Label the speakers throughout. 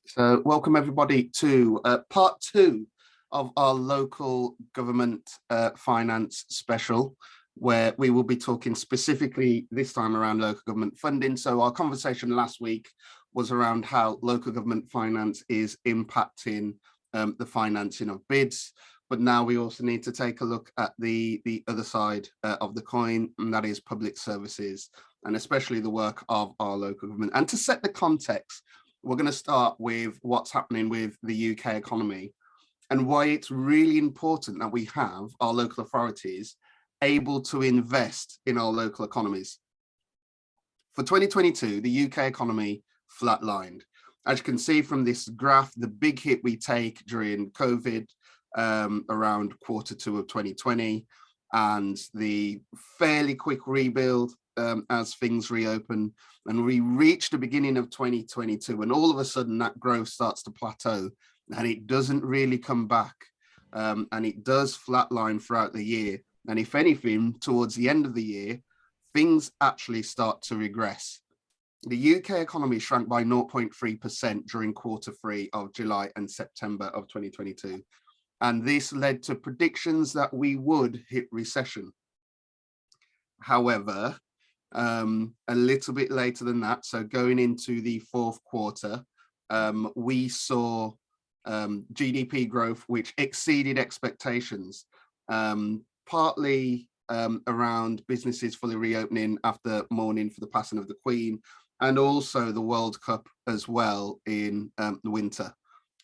Speaker 1: So welcome everybody to part two of our local government finance special, where we will be talking specifically this time around local government funding. So our conversation last week was around how local government finance is impacting the financing of bids. But now we also need to take a look at the other side of the coin, and that is public services, and especially the work of our local government. And to set the context, we're going to start with what's happening with the UK economy and why it's really important that we have our local authorities able to invest in our local economies. For 2022, the UK economy flatlined. As you can see from this graph, the big hit we take during COVID around Q2 of 2020 and the fairly quick rebuild as things reopen, and we reach the beginning of 2022 and all of a sudden that growth starts to plateau and it doesn't really come back, and it does flatline throughout the year, and if anything towards the end of the year things actually start to regress. The UK economy shrank by 0.3% during Q3 of July and September of 2022, and this led to predictions that we would hit recession. However, a little bit later than that, so going into the fourth quarter, we saw GDP growth which exceeded expectations, partly around businesses fully reopening after mourning for the passing of the Queen, and also the World Cup as well in the winter,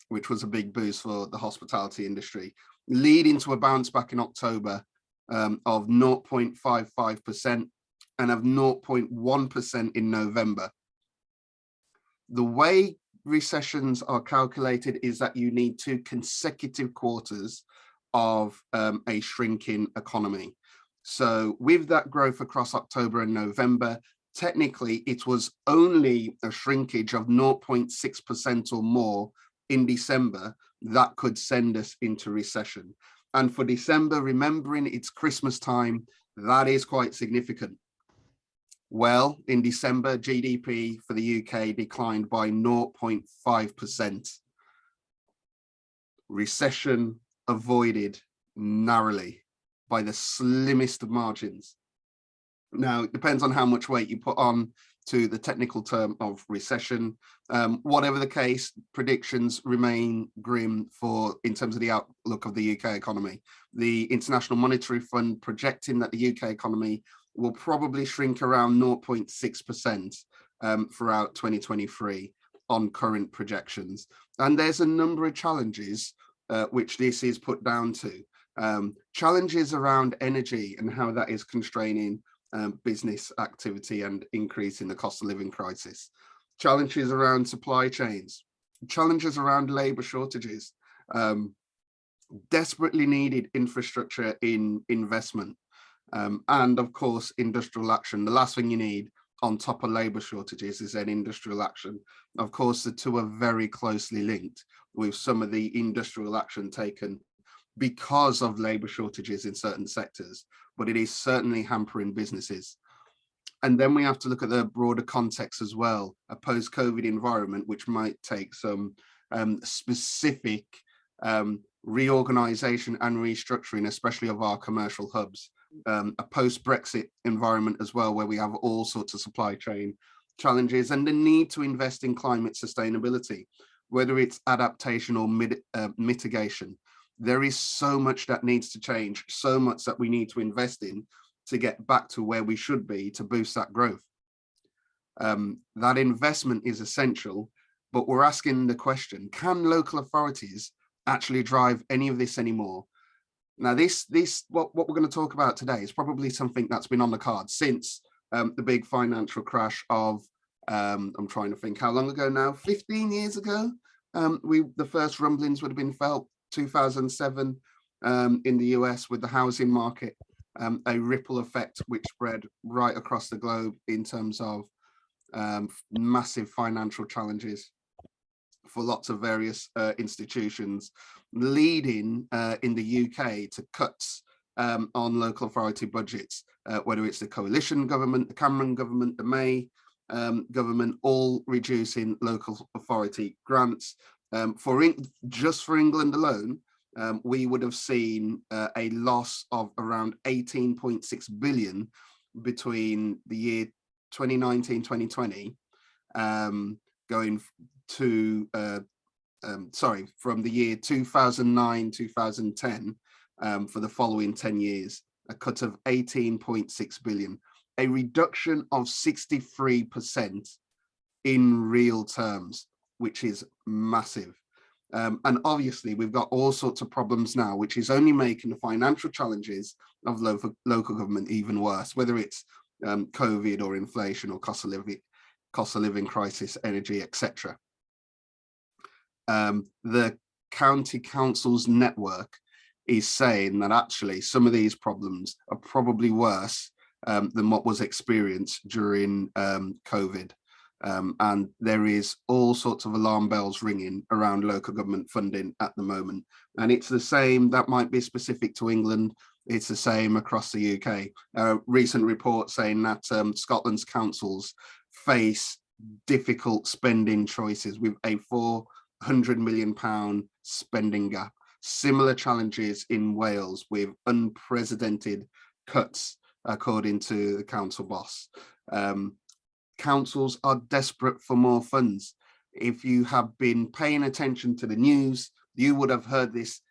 Speaker 1: which was a big boost for the hospitality industry, leading to a bounce back in October of 0.55% and of 0.1% in November. The way recessions are calculated is that you need 2 consecutive quarters of a shrinking economy. So with that growth across October and November, technically it was only a shrinkage of 0.6% or more in December that could send us into recession. And for December, remembering it's Christmas time, that is quite significant. Well, in December, GDP for the UK declined by 0.5%. Recession avoided narrowly by the slimmest of margins. Now, it depends on how much weight you put on to the technical term of recession. Whatever the case, predictions remain grim in terms of the outlook of the UK economy. The International Monetary Fund projecting that the UK economy will probably shrink around 0.6% throughout 2023 on current projections. And there's a number of challenges which this is put down to. Challenges around energy and how that is constraining business activity and increasing the cost of living crisis. Challenges around supply chains, challenges around labour shortages, desperately needed infrastructure in investment, and of course industrial action. The last thing you need on top of labour shortages is an industrial action. Of course, the two are very closely linked, with some of the industrial action taken because of labour shortages in certain sectors, but it is certainly hampering businesses. And then we have to look at the broader context as well, a post-COVID environment, which might take some specific reorganisation and restructuring, especially of our commercial hubs. A post-Brexit environment as well, where we have all sorts of supply chain challenges and the need to invest in climate sustainability, whether it's adaptation or mitigation. There is so much that needs to change, so much that we need to invest in to get back to where we should be to boost that growth. That investment is essential, but we're asking the question, can local authorities actually drive any of this anymore? Now, what we're going to talk about today is probably something that's been on the card since the big financial crash of, I'm trying to think how long ago now, 15 years ago, the first rumblings would have been felt, 2007 in the US with the housing market, a ripple effect which spread right across the globe in terms of massive financial challenges for lots of various institutions, leading in the UK to cuts on local authority budgets, whether it's the coalition government, the Cameron government, the May government, all reducing local authority grants. Just for England alone, we would have seen a loss of around 18.6 billion between the year 2019-2020, going to from the year 2009-2010, for the following 10 years, a cut of 18.6 billion, a reduction of 63% in real terms, which is massive. And obviously we've got all sorts of problems now, which is only making the financial challenges of local government even worse, whether it's COVID or inflation or cost of living crisis, energy, etc. The county council's network is saying that actually some of these problems are probably worse than what was experienced during COVID. And there is all sorts of alarm bells ringing around local government funding at the moment. And it's the same, that might be specific to England, it's the same across the UK. Recent report saying that Scotland's councils face difficult spending choices with a £400 million spending gap. Similar challenges in Wales with unprecedented cuts, according to the council boss. Councils are desperate for more funds. If you have been paying attention to the news, you would have heard this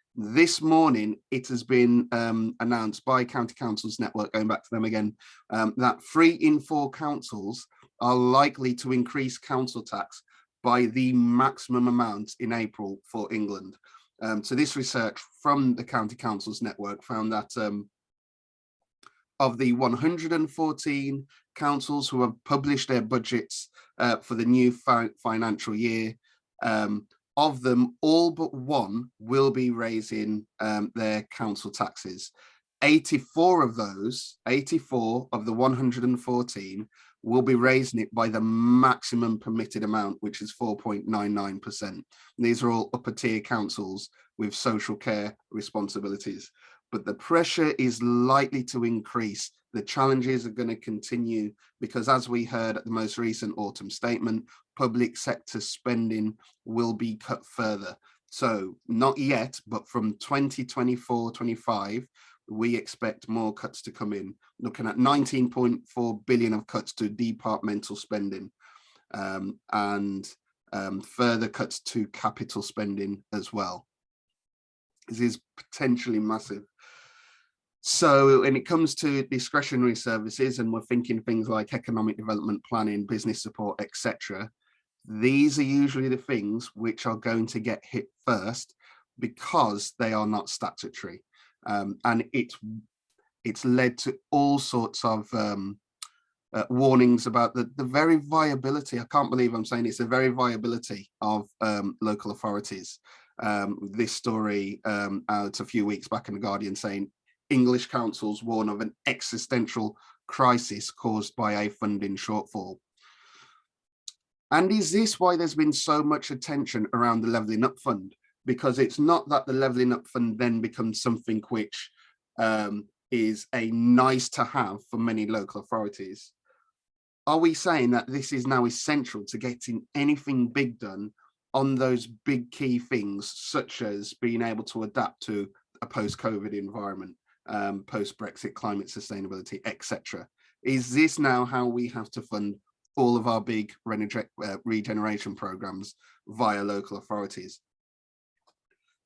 Speaker 1: morning. It has been announced by County Councils Network, going back to them again, that 3 in 4 councils are likely to increase council tax by the maximum amount in April for England. So this research from the County Councils Network found that of the 114 councils who have published their budgets for the new financial year, of them, all but one will be raising their council taxes. 84 of those, 84 of the 114 will be raising it by the maximum permitted amount, which is 4.99%. These are all upper tier councils with social care responsibilities. But the pressure is likely to increase. The challenges are going to continue because, as we heard at the most recent autumn statement, public sector spending will be cut further. So not yet, but from 2024-25, we expect more cuts to come in, looking at 19.4 billion of cuts to departmental spending, and further cuts to capital spending as well. This is potentially massive. So when it comes to discretionary services, and we're thinking things like economic development planning, business support, etc., these are usually the things which are going to get hit first because they are not statutory. And it's led to all sorts of warnings about the very viability. I can't believe I'm saying it's the very viability of local authorities. This story out a few weeks back in The Guardian saying English councils warn of an existential crisis caused by a funding shortfall. And is this why there's been so much attention around the Levelling Up Fund? Because it's not that the Levelling Up Fund then becomes something which is a nice to have for many local authorities. Are we saying that this is now essential to getting anything big done on those big key things, such as being able to adapt to a post-COVID environment, post-Brexit, climate sustainability, etc.? Is this now how we have to fund all of our big regeneration programs via local authorities?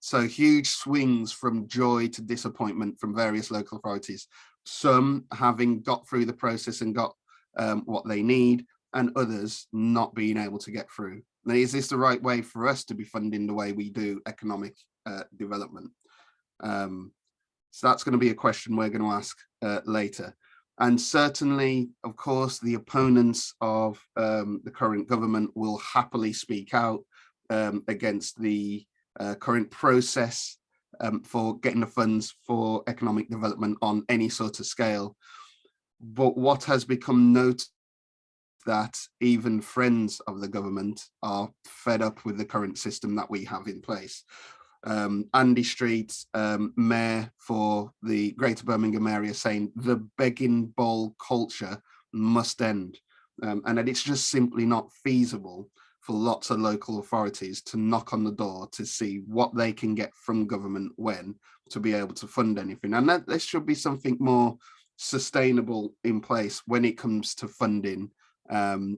Speaker 1: So huge swings from joy to disappointment from various local authorities, some having got through the process and got what they need, and others not being able to get through. Now, is this the right way for us to be funding the way we do economic development? So that's going to be a question we're going to ask later. And certainly, of course, the opponents of the current government will happily speak out against the current process for getting the funds for economic development on any sort of scale. But what has become noted that even friends of the government are fed up with the current system that we have in place. Andy Street, Mayor for the Greater Birmingham area, saying the begging bowl culture must end. and that it's just simply not feasible for lots of local authorities to knock on the door to see what they can get from government when to be able to fund anything. And that there should be something more sustainable in place when it comes to funding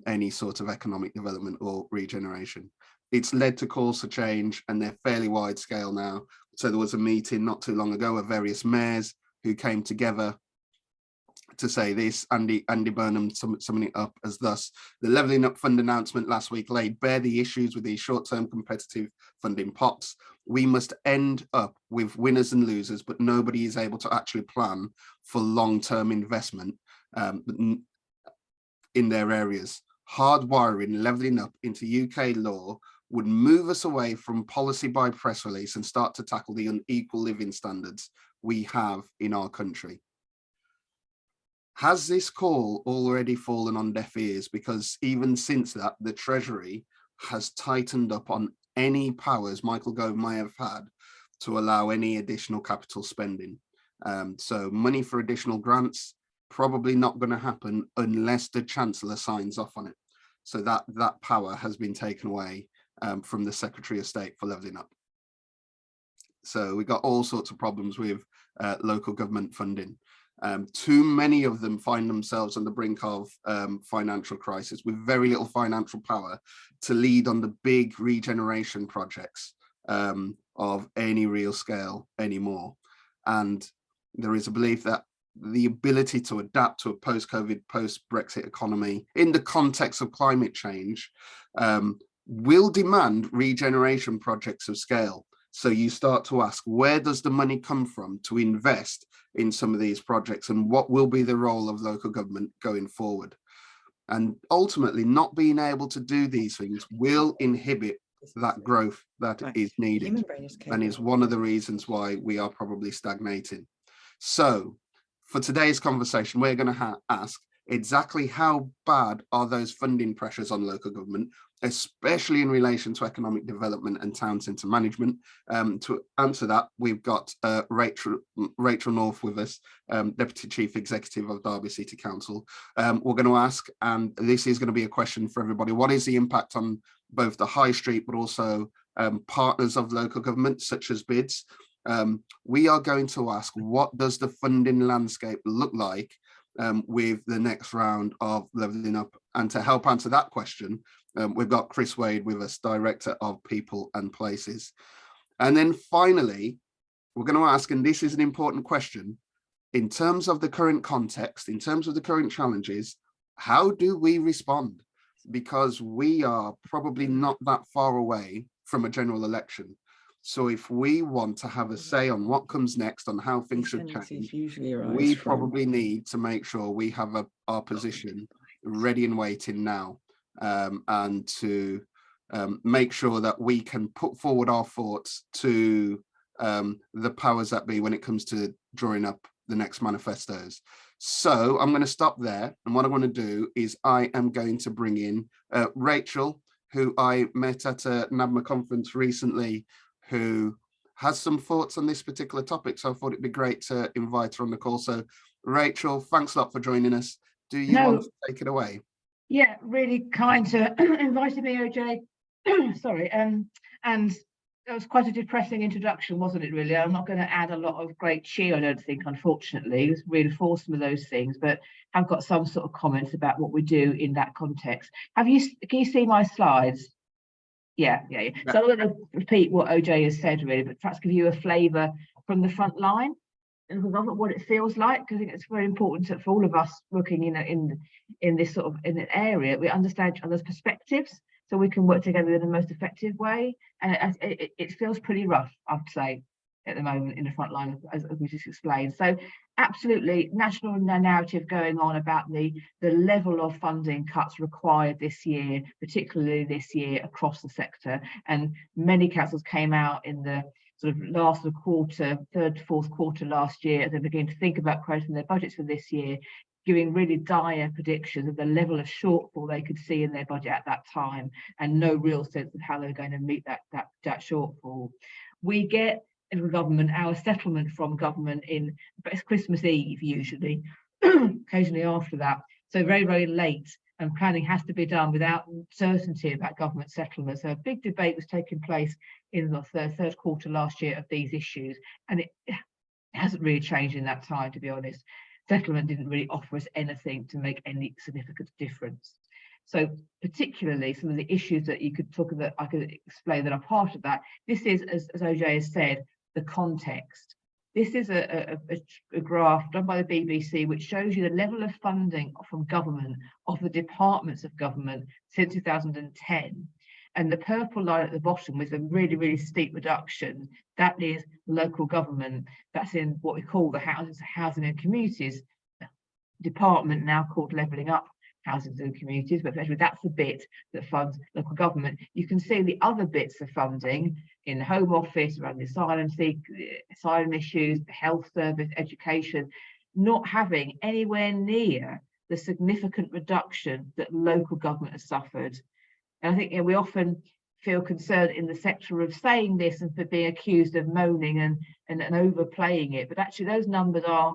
Speaker 1: any sort of economic development or regeneration. It's led to calls for change, and they're fairly wide scale now. So there was a meeting not too long ago of various mayors who came together to say this. Andy Burnham summing it up as thus: the Levelling Up Fund announcement last week laid bare the issues with these short-term competitive funding pots. We must end up with winners and losers, but nobody is able to actually plan for long-term investment in their areas. Hardwiring Levelling Up into UK law would move us away from policy by press release and start to tackle the unequal living standards we have in our country. Has this call already fallen on deaf ears? Because even since that, the Treasury has tightened up on any powers Michael Gove may have had to allow any additional capital spending. So money for additional grants, probably not going to happen unless the Chancellor signs off on it. So that power has been taken away from the Secretary of State for Levelling Up. So we've got all sorts of problems with local government funding. Too many of them find themselves on the brink of financial crisis with very little financial power to lead on the big regeneration projects of any real scale anymore. And there is a belief that the ability to adapt to a post-COVID, post-Brexit economy in the context of climate change will demand regeneration projects of scale. So you start to ask, where does the money come from to invest in some of these projects, and what will be the role of local government going forward? And ultimately, not being able to do these things will inhibit that growth that is needed, and is one of the reasons why we are probably stagnating. So for today's conversation, we're going to ask exactly how bad are those funding pressures on local government, especially in relation to economic development and town centre management. To answer that, we've got Rachel North with us, Deputy Chief Executive of Derby City Council. We're going to ask, and this is going to be a question for everybody, what is the impact on both the high street but also partners of local government, such as bids? We are going to ask, what does the funding landscape look like with the next round of Levelling Up? And to help answer that question, we've got Chris Wade with us, Director of People and Places. And then finally, we're going to ask, and this is an important question, in terms of the current context, in terms of the current challenges, how do we respond? Because we are probably not that far away from a general election. So if we want to have a say on what comes next, on how things should change, we probably need to make sure we have our position ready and waiting now, and to make sure that we can put forward our thoughts to the powers that be when it comes to drawing up the next manifestos. So I'm going to stop there, and what I want to do is I am going to bring in Rachel, who I met at a NABMA conference recently, who has some thoughts on this particular topic. So I thought it'd be great to invite her on the call. So Rachel, thanks a lot for joining us. Do you want to take it away?
Speaker 2: Yeah, really kind to inviting me, OJ. Sorry, and that was quite a depressing introduction, wasn't it, really? I'm not going to add a lot of great cheer, I don't think, unfortunately. It's reinforced some of those things, but I've got some sort of comments about what we do in that context. Can you see my slides? Yeah. So I'm going to repeat what OJ has said, really, but perhaps give you a flavour from the front line and what it feels like, because I think it's very important for all of us working in this sort of in an area. We understand each other's perspectives, so we can work together in the most effective way. And it feels pretty rough, I have to say, at the moment in the front line, as we just explained. So absolutely national narrative going on about the level of funding cuts required this year, particularly this year across the sector. And many councils came out in the sort of last quarter, third, fourth quarter last year, as they began to think about creating their budgets for this year, giving really dire predictions of the level of shortfall they could see in their budget at that time, and no real sense of how they're going to meet that shortfall. We get in government our settlement from government in Christmas Eve, usually, occasionally after that. So very, very late and planning has to be done without certainty about government settlement. So a big debate was taking place in the third quarter last year of these issues, and it hasn't really changed in that time, to be honest. Settlement didn't really offer us anything to make any significant difference. So particularly some of the issues that you could talk about, I could explain that are part of that. This is, as OJ has said, the context. This is a graph done by the BBC, which shows you the level of funding from government, of the departments of government since 2010. And the purple line at the bottom with a really, really steep reduction, that is local government. That's in what we call the housing and communities department, now called Levelling Up Housing and Communities, but actually that's the bit that funds local government. You can see the other bits of funding in the Home Office around the asylum issues, the health service, education, not having anywhere near the significant reduction that local government has suffered. And I think we often feel concerned in the sector of saying this and for being accused of moaning and overplaying it, but actually those numbers are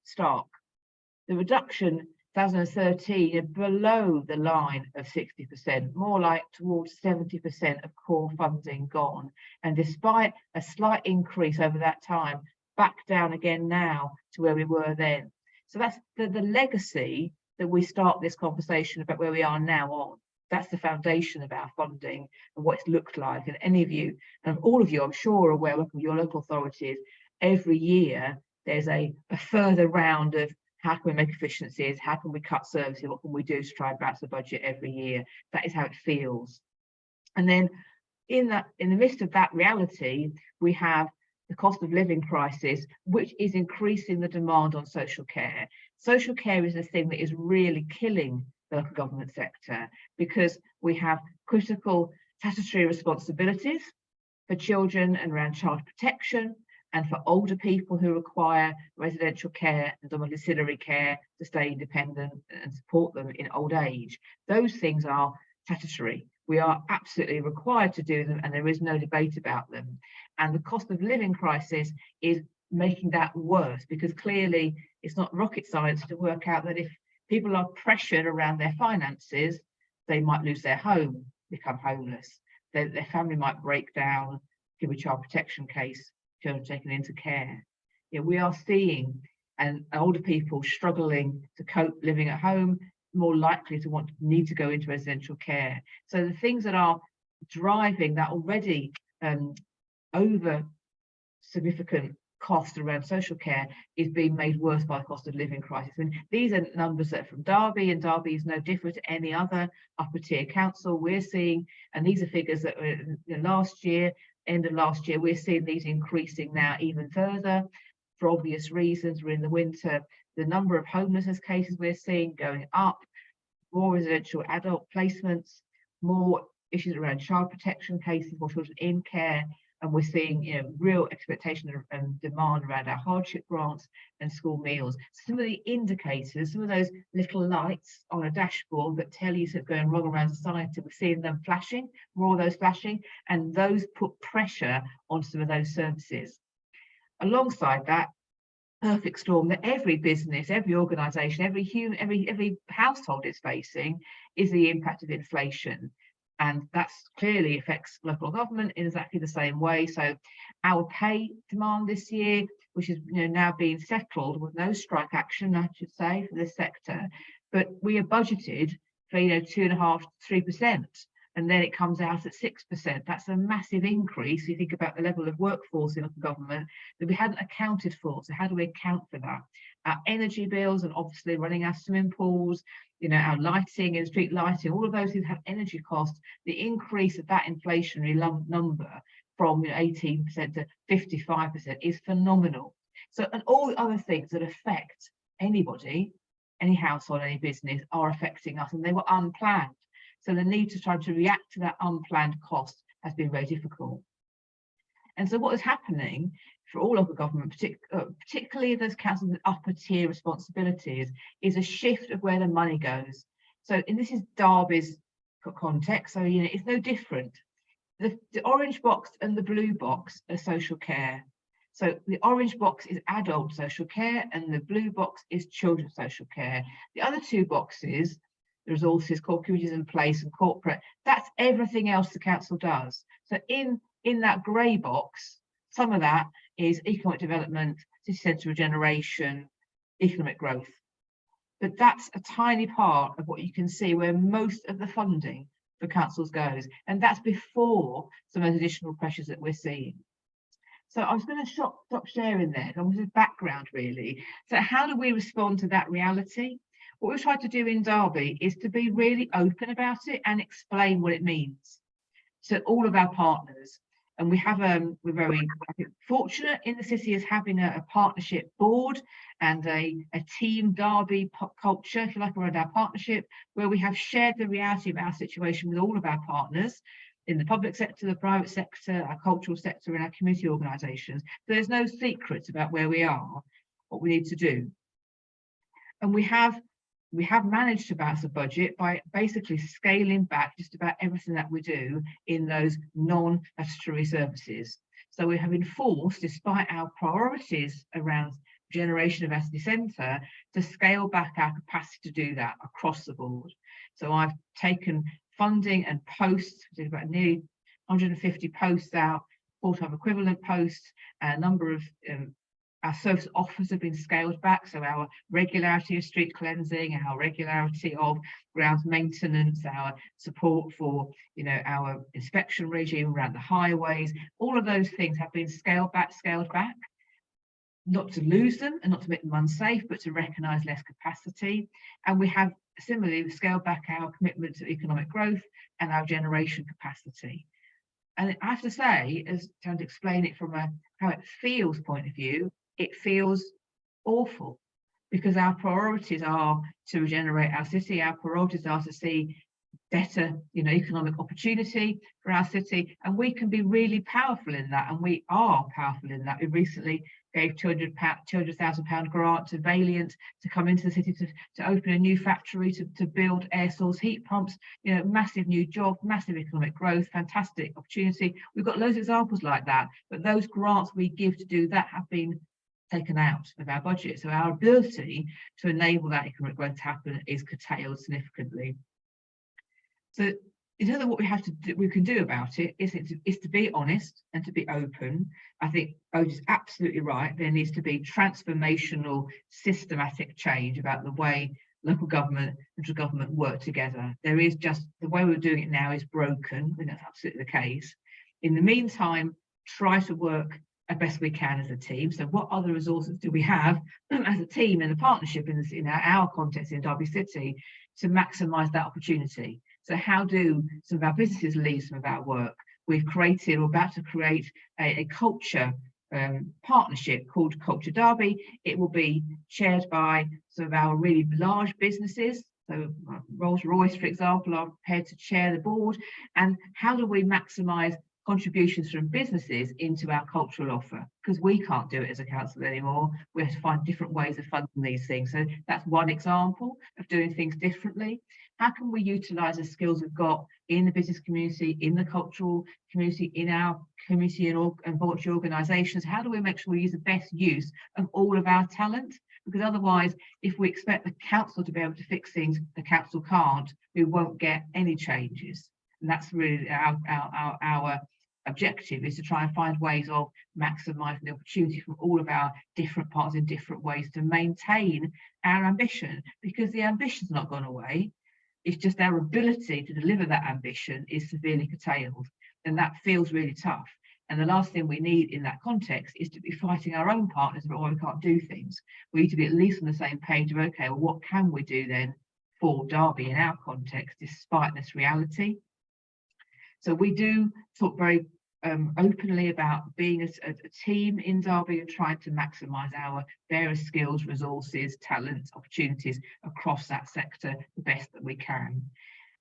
Speaker 2: stark. The reduction 2013 are below the line of 60%, more like towards 70% of core funding gone. And despite a slight increase over that time, back down again now to where we were then. So that's the legacy that we start this conversation about where we are now on. That's the foundation of our funding and what it's looked like. And any of you, and all of you, I'm sure, are aware of your local authorities. Every year, there's a further round of how can we make efficiencies? How can we cut services? What can we do to try and balance the budget every year? That is how it feels. And then in the midst of that reality, we have the cost of living crisis, which is increasing the demand on social care. Social care is the thing that is really killing the local government sector, because we have critical statutory responsibilities for children and around child protection, and for older people who require residential care and domiciliary care to stay independent and support them in old age. Those things are statutory. We are absolutely required to do them, and there is no debate about them. And the cost of living crisis is making that worse, because clearly it's not rocket science to work out that if people are pressured around their finances, they might lose their home, become homeless. Their family might break down, give a child protection case, children taken into care. We are seeing older people struggling to cope living at home, more likely to need to go into residential care. So the things that are driving that already over significant cost around social care is being made worse by the cost of living crisis. And these are numbers that are from Derby, and Derby is no different to any other upper tier council we're seeing. And these are figures that were last year, end of last year. We're seeing these increasing now even further for obvious reasons. We're in the winter. The number of homelessness cases we're seeing going up, more residential adult placements, more issues around child protection cases, more children in care. And we're seeing real expectation and demand around our hardship grants and school meals. Some of the indicators, some of those little lights on a dashboard that tell you something's going wrong around society, we're seeing them flashing, more of those flashing, and those put pressure on some of those services. Alongside that, perfect storm that every business, every organisation, every household is facing is the impact of inflation. And that clearly affects local government in exactly the same way. So our pay demand this year, which is now being settled with no strike action, I should say, for this sector, but we are budgeted for 2.5% to 3%, and then it comes out at 6%. That's a massive increase. You think about the level of workforce in local government that we hadn't accounted for. So how do we account for that? Our energy bills, and obviously running our swimming pools, our lighting and street lighting, all of those things have energy costs. The increase of that inflationary number from 18% to 55% is phenomenal. So, and all the other things that affect anybody, any household, any business, are affecting us, and they were unplanned. So the need to try to react to that unplanned cost has been very difficult. And so what is happening for all local government, particularly those councils with upper tier responsibilities, is a shift of where the money goes. So, and this is Derby's context, so it's no different. The orange box and the blue box are social care. So the orange box is adult social care and the blue box is children's social care. The other two boxes the resources, core communities in place and corporate. That's everything else the council does. So in that grey box, some of that is economic development, city centre regeneration, economic growth. But that's a tiny part of what you can see where most of the funding for councils goes. And that's before some of those additional pressures that we're seeing. So I was going to stop sharing there. That was a background, really. So how do we respond to that reality? What we've tried to do in Derby is to be really open about it and explain what it means to all of our partners. And we have we're very, I think, fortunate in the city as having a partnership board and a team Derby culture, if you like, around our partnership, where we have shared the reality of our situation with all of our partners in the public sector, the private sector, our cultural sector, and our community organisations. So there's no secrets about where we are, what we need to do. And we have managed to balance the budget by basically scaling back just about everything that we do in those non-statutory services. So we have enforced, despite our priorities around generation of our city centre, to scale back our capacity to do that across the board. So I've taken funding and posts, we did about nearly 150 posts out, full-time equivalent posts, and a number of our service offers have been scaled back. So our regularity of street cleansing, our regularity of grounds maintenance, our support for, our inspection regime around the highways, all of those things have been scaled back, not to lose them and not to make them unsafe, but to recognise less capacity. And we have similarly scaled back our commitment to economic growth and our generation capacity. And I have to say, as trying to explain it from a how it feels point of view, it feels awful because our priorities are to regenerate our city. Our priorities are to see better, economic opportunity for our city, and we can be really powerful in that, and we are powerful in that. We recently gave £200,000 grant to Valiant to come into the city to open a new factory to build air source heat pumps. Massive new job, massive economic growth, fantastic opportunity. We've got loads of examples like that, but those grants we give to do that have been taken out of our budget. So our ability to enable that economic growth to happen is curtailed significantly. So in terms of what we can do about it is to be honest and to be open. I think Ode is absolutely right. There needs to be transformational, systematic change about the way local government and central government work together. There is just the way we're doing it now is broken, and that's absolutely the case. In the meantime, try to work as best we can as a team. So what other resources do we have as a team in a partnership in our context in Derby City to maximise that opportunity? So how do some of our businesses lead some of our work? We've created, or about to create, a culture partnership called Culture Derby. It will be chaired by some of our really large businesses. So Rolls-Royce, for example, are prepared to chair the board. And how do we maximise contributions from businesses into our cultural offer? Because we can't do it as a council anymore. We have to find different ways of funding these things. So that's one example of doing things differently. How can we utilise the skills we've got in the business community, in the cultural community, in our community and voluntary organisations? How do we make sure we use the best use of all of our talent? Because otherwise, if we expect the council to be able to fix things, the council can't, we won't get any changes. And that's really our objective, is to try and find ways of maximising the opportunity from all of our different parts in different ways to maintain our ambition, because the ambition's not gone away. It's just our ability to deliver that ambition is severely curtailed, and that feels really tough. And the last thing we need in that context is to be fighting our own partners about why we can't do things. We need to be at least on the same page of, okay, well, what can we do then for Derby in our context, despite this reality? So we do talk very openly about being a team in Derby and trying to maximise our various skills, resources, talents, opportunities across that sector the best that we can.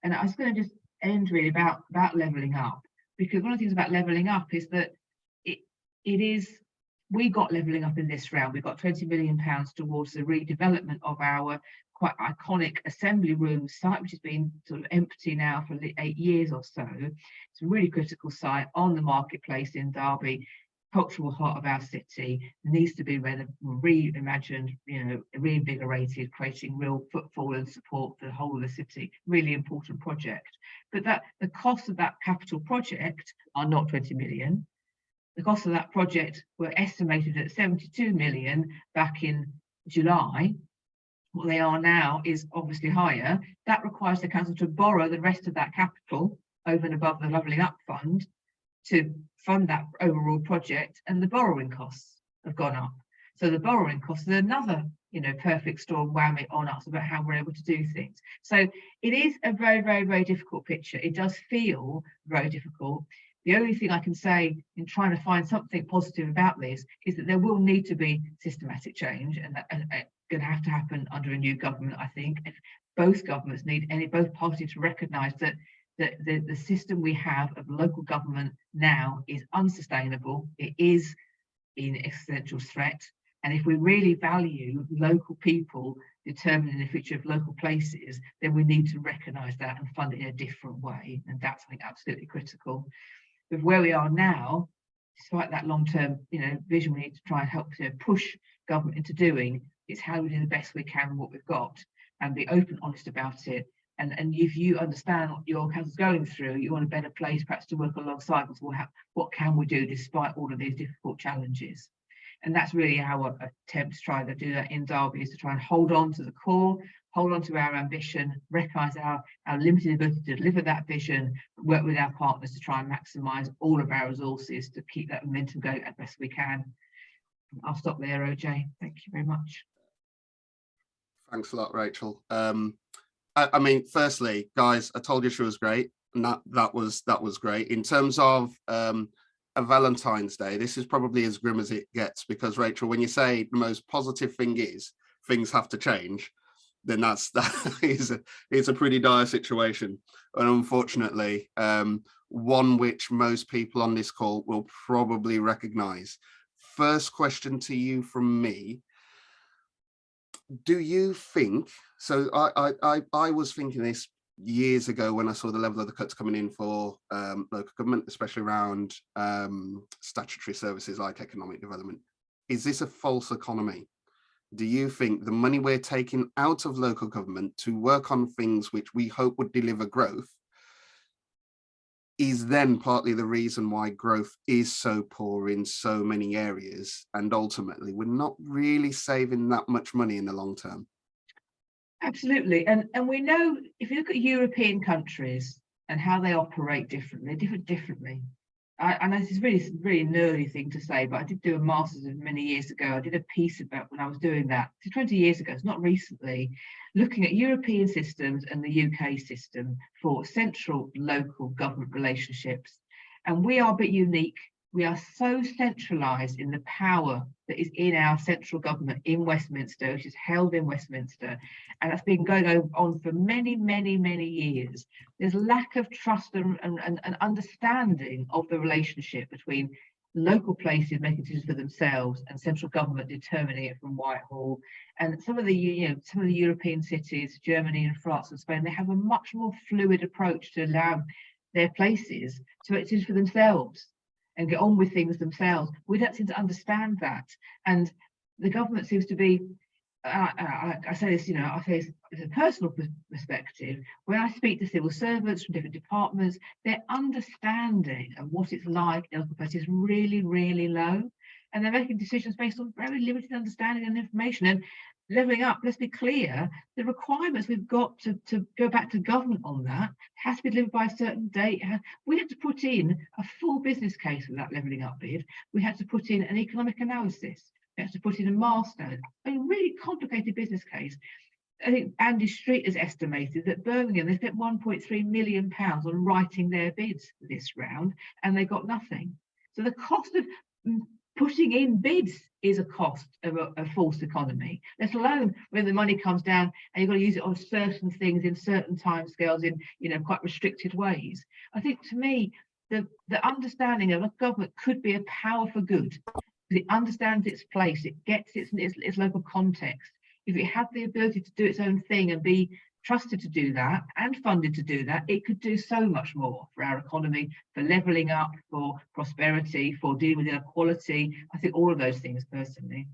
Speaker 2: And I was going to just end really about levelling up, because one of the things about levelling up is that we got levelling up in this round. We got £20 million towards the redevelopment of our quite iconic assembly room site, which has been sort of empty now for 8 years or so. It's a really critical site on the marketplace in Derby. cultural heart of our city needs to be reimagined, reinvigorated, creating real footfall and support for the whole of the city. Really important project. But that the costs of that capital project are not 20 million. The costs of that project were estimated at 72 million back in July. What they are now is obviously higher. That requires the council to borrow the rest of that capital over and above the Levelling Up Fund to fund that overall project, and the borrowing costs have gone up. So the borrowing costs is another, perfect storm whammy on us about how we're able to do things. So it is a very, very, very difficult picture. It does feel very difficult. The only thing I can say in trying to find something positive about this is that there will need to be systematic change, and that's going to have to happen under a new government, I think. If both governments both parties to recognise that the system we have of local government now is unsustainable. It is in existential threat. And if we really value local people determining the future of local places, then we need to recognise that and fund it in a different way. And that's, I think, absolutely critical. With where we are now, despite that long-term, vision we need to try and help to push government into doing, is how we do the best we can with what we've got and be open, honest about it. And if you understand what your council's going through, you're in a better place perhaps to work alongside us. What can we do despite all of these difficult challenges? And that's really our attempt to try to do that in Derby, is to try and hold on to the core, hold on to our ambition, recognise our limited ability to deliver that vision, work with our partners to try and maximise all of our resources to keep that momentum going as best we can. I'll stop there, OJ. Thank you very much.
Speaker 1: Thanks a lot, Rachel. I mean, firstly, guys, I told you she was great, and that was great. In terms of a Valentine's Day, this is probably as grim as it gets, because Rachel, when you say the most positive thing is things have to change, then that is a pretty dire situation, and unfortunately, one which most people on this call will probably recognise. First question to you from me. Do you think, so I was thinking this years ago when I saw the level of the cuts coming in for local government, especially around statutory services like economic development. Is this a false economy? Do you think the money we're taking out of local government to work on things which we hope would deliver growth is then partly the reason why growth is so poor in so many areas, and ultimately we're not really saving that much money in the long term?
Speaker 2: Absolutely. And we know, if you look at European countries and how they operate differently, differently. I know this is really, really nerdy thing to say, but I did do a master's many years ago. I did a piece about when I was doing that 20 years ago, it's not recently, looking at European systems and the UK system for central local government relationships. And we are a bit unique. We are so centralised in the power that is in our central government in Westminster, which is held in Westminster, and that's been going on for many, many, many years. There's lack of trust and understanding of the relationship between local places making decisions for themselves and central government determining it from Whitehall. And some of the European cities, Germany and France and Spain, they have a much more fluid approach to allow their places to make decisions for themselves and get on with things themselves. We don't seem to understand that, and the government seems to be. I say this, I say this as a personal perspective. When I speak to civil servants from different departments, their understanding of what it's like in local places is really, really low, and they're making decisions based on very limited understanding and information. And levelling up, let's be clear, the requirements we've got to go back to government on that has to be delivered by a certain date. We had to put in a full business case for that levelling up bid. We had to put in an economic analysis. We had to put in a milestone, a really complicated business case. I think Andy Street has estimated that Birmingham, they spent £1.3 million on writing their bids this round, and they got nothing. So the cost of putting in bids is a cost of a false economy, let alone when the money comes down and you've got to use it on certain things in certain timescales in quite restricted ways. I think, to me, the understanding of a government could be a power for good. It understands its place, it gets its local context. If it had the ability to do its own thing and be trusted to do that and funded to do that, it could do so much more for our economy, for levelling up, for prosperity, for dealing with inequality. I think all of those things personally.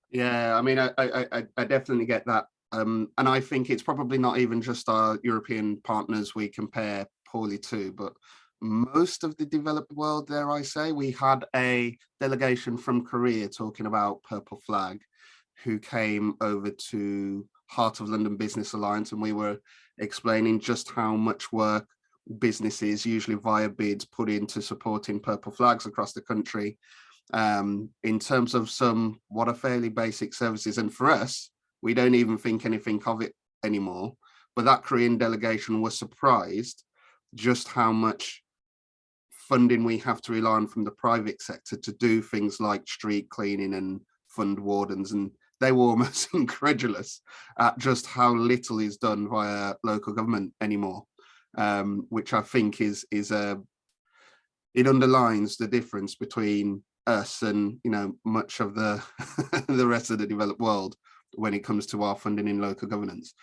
Speaker 1: Yeah, I mean, I definitely get that. And I think it's probably not even just our European partners we compare poorly to, but most of the developed world, dare I say. We had a delegation from Korea talking about Purple Flag, who came over to Heart of London Business Alliance, and we were explaining just how much work businesses, usually via bids, put into supporting Purple Flags across the country, in terms of some what are fairly basic services. And for us, we don't even think anything of it anymore. But that Korean delegation was surprised just how much funding we have to rely on from the private sector to do things like street cleaning and fund wardens. And they were almost incredulous at just how little is done via local government anymore, which I think is it underlines the difference between us and, you know, much of the the rest of the developed world when it comes to our funding in local governance.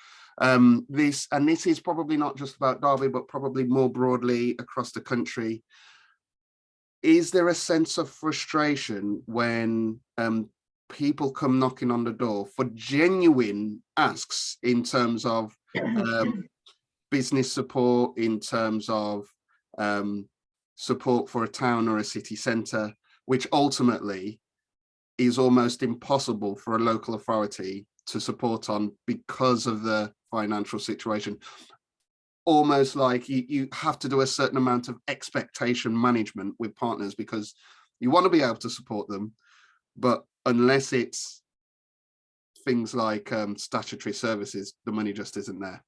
Speaker 1: This is probably not just about Derby, but probably more broadly across the country. Is there a sense of frustration when people come knocking on the door for genuine asks in terms of business support, in terms of support for a town or a city centre, which ultimately is almost impossible for a local authority to support on because of the financial situation? Almost like you have to do a certain amount of expectation management with partners because you want to be able to support them, but unless it's things like statutory services, the money just isn't there.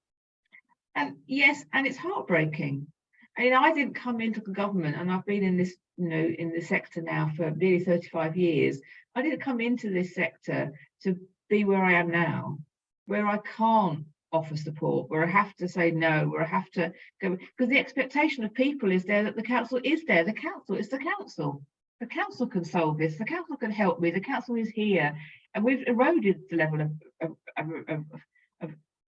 Speaker 2: And yes, and it's heartbreaking. I mean, I didn't come into the government, and I've been in this, you know, in the sector now for nearly 35 years. I didn't come into this sector to be where I am now, where I can't offer support, where I have to say no, where I have to go, because the expectation of people is there that the council is there. The council is the council. The council can solve this. The council can help me. The council is here, and we've eroded the level of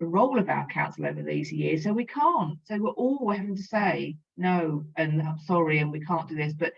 Speaker 2: the role of our council over these years, so we can't. So we're all having to say no, and I'm sorry, and we can't do this. But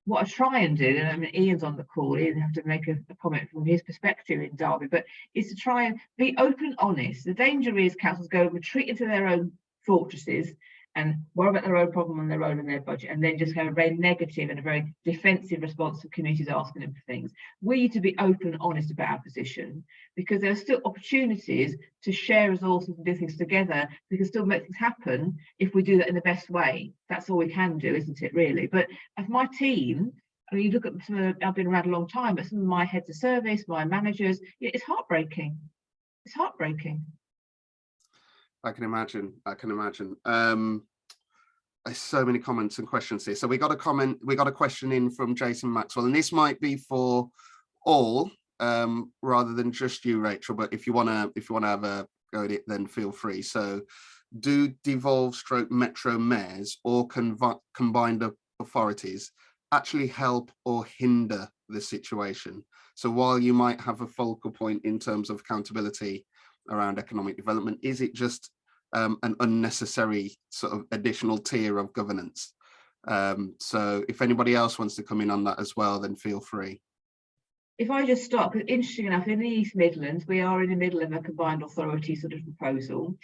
Speaker 2: what I try and do, and I mean, Ian's on the call, Ian have to make a comment from his perspective in Derby, but is to try and be open and honest. The danger is councils go retreat into their own fortresses and worry about their own problem on their own and their budget, and then just have a very negative and a very defensive response to communities asking them for things. We need to be open and honest about our position, because there are still opportunities to share resources and do things together. We can still make things happen if we do that in the best way. That's all we can do, isn't it, really? But as my team, I mean, you look at some of, I've been around a long time, but some of my heads of service, my managers, it's heartbreaking. It's heartbreaking.
Speaker 1: I can imagine. There's so many comments and questions here. So we got a question in from Jason Maxwell, and this might be for all rather than just you, Rachel. But if you wanna have a go at it, then feel free. So, do devolved / metro mayors or combined authorities actually help or hinder the situation? So while you might have a focal point in terms of accountability around economic development, is it just an unnecessary sort of additional tier of governance? So if anybody else wants to come in on that as well, then feel free.
Speaker 2: If I just start, because interesting enough, in the East Midlands, we are in the middle of a combined authority sort of proposal.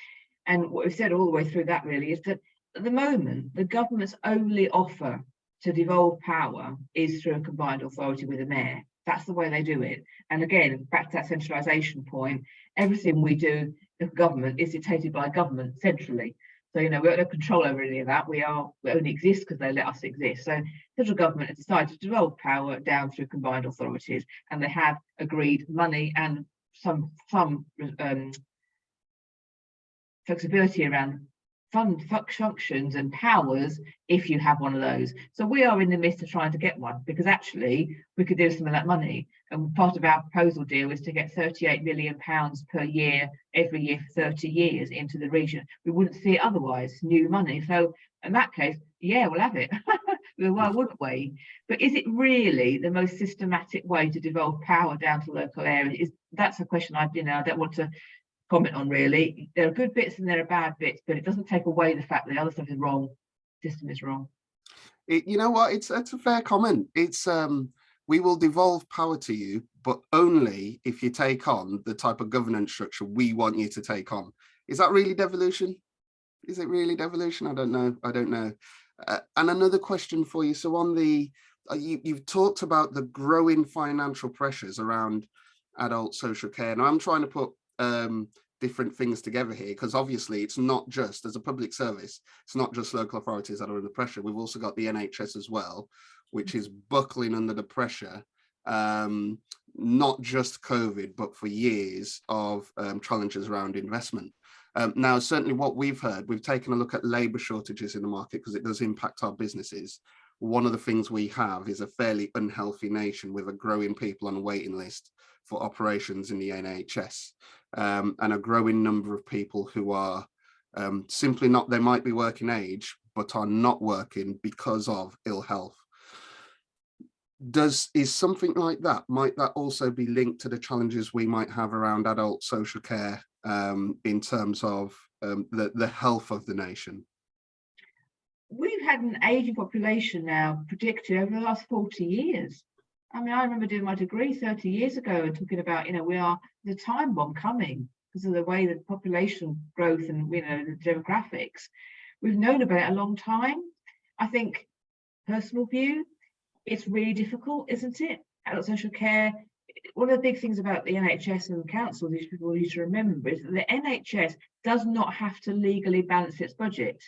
Speaker 2: And what we've said all the way through that really is that at the moment, the government's only offer to devolve power is through a combined authority with a mayor. That's the way they do it. And again, back to that centralisation point, everything we do as government is dictated by government centrally. So, you know, we have no control over any of that. We only exist because they let us exist. So central government has decided to devolve power down through combined authorities, and they have agreed money and some flexibility around fund functions and powers if you have one of those. So we are in the midst of trying to get one, because actually we could do some of that money. And part of our proposal deal is to get £38 million per year, every year for 30 years into the region. We wouldn't see it otherwise, new money. So in that case, yeah, we'll have it. Why wouldn't we? But is it really the most systematic way to devolve power down to local areas? That's a question I don't want to comment on, really. There are good bits and there are bad bits, but it doesn't take away the fact that the other stuff is wrong. The system is wrong.
Speaker 1: You know what? That's a fair comment. It's we will devolve power to you, but only if you take on the type of governance structure we want you to take on. Is that really devolution? Is it really devolution? I don't know. I don't know. And another question for you. So on the, you've talked about the growing financial pressures around adult social care. Now I'm trying to put different things together here, because obviously it's not just, as a public service, it's not just local authorities that are under pressure. We've also got the NHS as well, which is buckling under the pressure, not just COVID, but for years of challenges around investment. Now, certainly what we've heard, we've taken a look at labour shortages in the market because it does impact our businesses. One of the things we have is a fairly unhealthy nation with a growing people on a waiting list for operations in the NHS, and a growing number of people who are simply not, they might be working age, but are not working because of ill health. Is something like that, might that also be linked to the challenges we might have around adult social care in terms of the health of the nation?
Speaker 2: We've had an aging population now predicted over the last 40 years. I mean, I remember doing my degree 30 years ago and talking about, we are the time bomb coming because of the way that population growth and, the demographics. We've known about it a long time. I think, personal view, it's really difficult, isn't it? Adult social care. One of the big things about the NHS and the council, these people need to remember, is that the NHS does not have to legally balance its budget.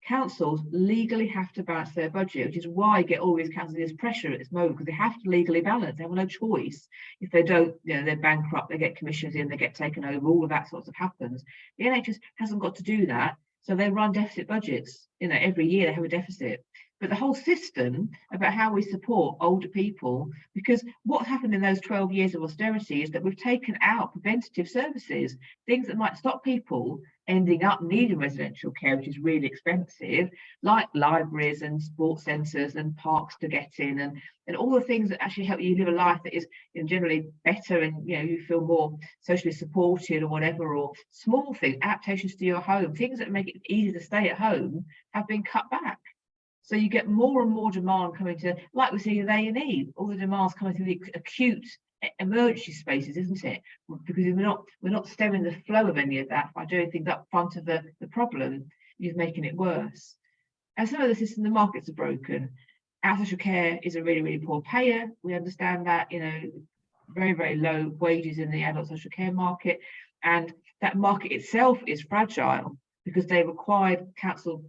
Speaker 2: Councils legally have to balance their budget, which is why you get all these councils this pressure at this moment, because they have to legally balance. They have no choice. If they don't, they're bankrupt, they get commissions in, they get taken over, all of that sort of happens. The NHS hasn't got to do that, so they run deficit budgets. Every year they have a deficit. But the whole system about how we support older people, because what happened in those 12 years of austerity is that we've taken out preventative services, things that might stop people ending up needing residential care, which is really expensive, like libraries and sports centres and parks to get in, and all the things that actually help you live a life that is generally better, and you feel more socially supported or whatever, or small things, adaptations to your home, things that make it easy to stay at home have been cut back. So you get more and more demand coming to, like we see with A&E, all the demands coming to the acute emergency spaces, isn't it? Because we're not stemming the flow of any of that by doing things up front of the problem, you're making it worse. And some of the system, the markets are broken. Our social care is a really, really poor payer. We understand that, very, very low wages in the adult social care market. And that market itself is fragile because they required council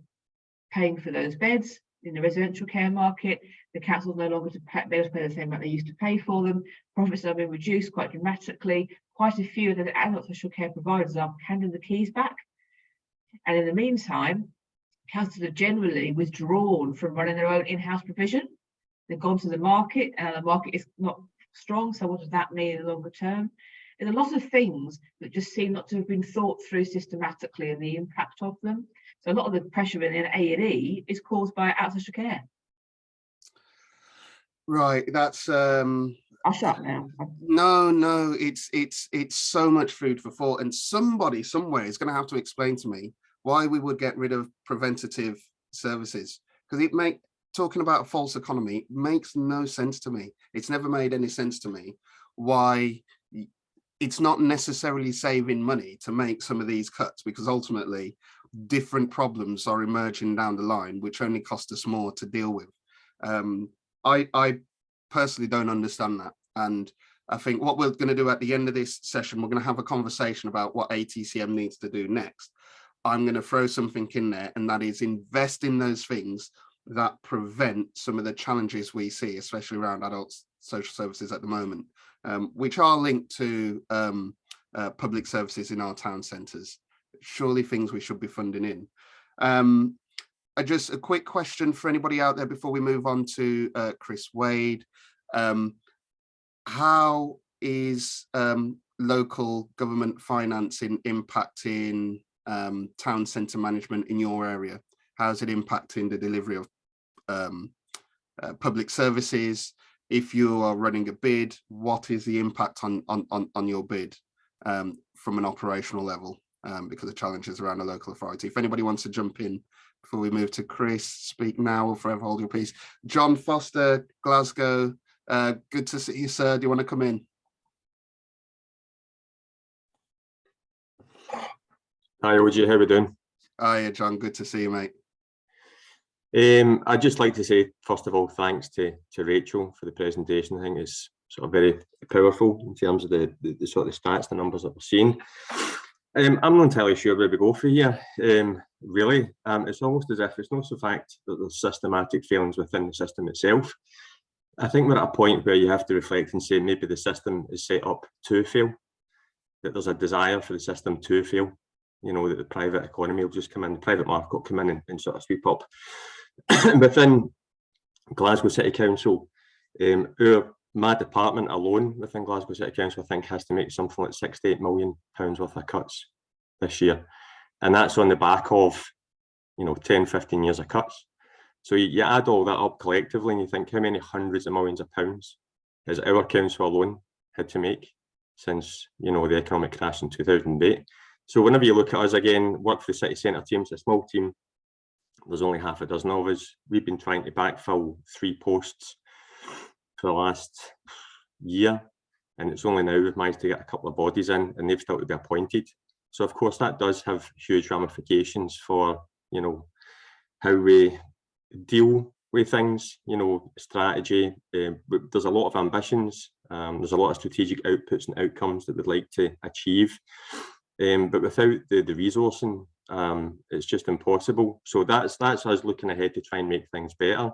Speaker 2: paying for those beds in the residential care market. The council no longer to pay, they pay the same amount they used to pay for them. Profits have been reduced quite dramatically. Quite a few of the adult social care providers are handing the keys back. And in the meantime, councils have generally withdrawn from running their own in-house provision. They've gone to the market, and the market is not strong. So what does that mean in the longer term? There's a lot of things that just seem not to have been thought through systematically and the impact of them. So a lot of the pressure in A&E is caused by adult social care.
Speaker 1: Right, that's
Speaker 2: I'll shut up now.
Speaker 1: No, it's so much food for thought, and somebody somewhere is going to have to explain to me why we would get rid of preventative services, because talking about a false economy makes no sense to me. It's never made any sense to me why it's not necessarily saving money to make some of these cuts, because ultimately different problems are emerging down the line which only cost us more to deal with. I personally don't understand that, and I think what we're going to do at the end of this session, we're going to have a conversation about what ATCM needs to do next. I'm going to throw something in there, and that is invest in those things that prevent some of the challenges we see, especially around adult social services at the moment, which are linked to public services in our town centres. Surely things we should be funding in. Just a quick question for anybody out there before we move on to Chris Wade. How is local government financing impacting town centre management in your area? How is it impacting the delivery of public services? If you are running a bid, what is the impact on your bid from an operational level because of challenges around a local authority. If anybody wants to jump in before we move to Chris, speak now or forever hold your peace. John Foster, Glasgow, good to see you, sir. Do you want to come in?
Speaker 3: Hi, OJ, how we doing?
Speaker 1: Hiya, John, good to see you, mate.
Speaker 3: I'd just like to say, first of all, thanks to Rachel for the presentation. I think it's sort of very powerful in terms of the sort of the stats, the numbers that we're seeing. I'm not entirely sure where we go for here, really. It's almost as if it's not the fact that there's systematic failings within the system itself. I think we're at a point where you have to reflect and say maybe the system is set up to fail, that there's a desire for the system to fail. You know, that the private economy will just come in, the private market will come in and sort of sweep up. Within Glasgow City Council, my department alone within Glasgow City Council, I think, has to make something like £68 million worth of cuts this year. And that's on the back of, 10, 15 years of cuts. So you add all that up collectively and you think how many hundreds of millions of pounds has our council alone had to make since, the economic crash in 2008. So whenever you look at us, again, work for the city centre team, it's a small team. There's only half a dozen of us. We've been trying to backfill 3 posts for the last year. And it's only now we've managed to get a couple of bodies in and they've still to be appointed. So of course that does have huge ramifications for, how we deal with things, strategy. There's a lot of ambitions. There's a lot of strategic outputs and outcomes that we'd like to achieve. But without the resourcing, it's just impossible. So that's us looking ahead to try and make things better.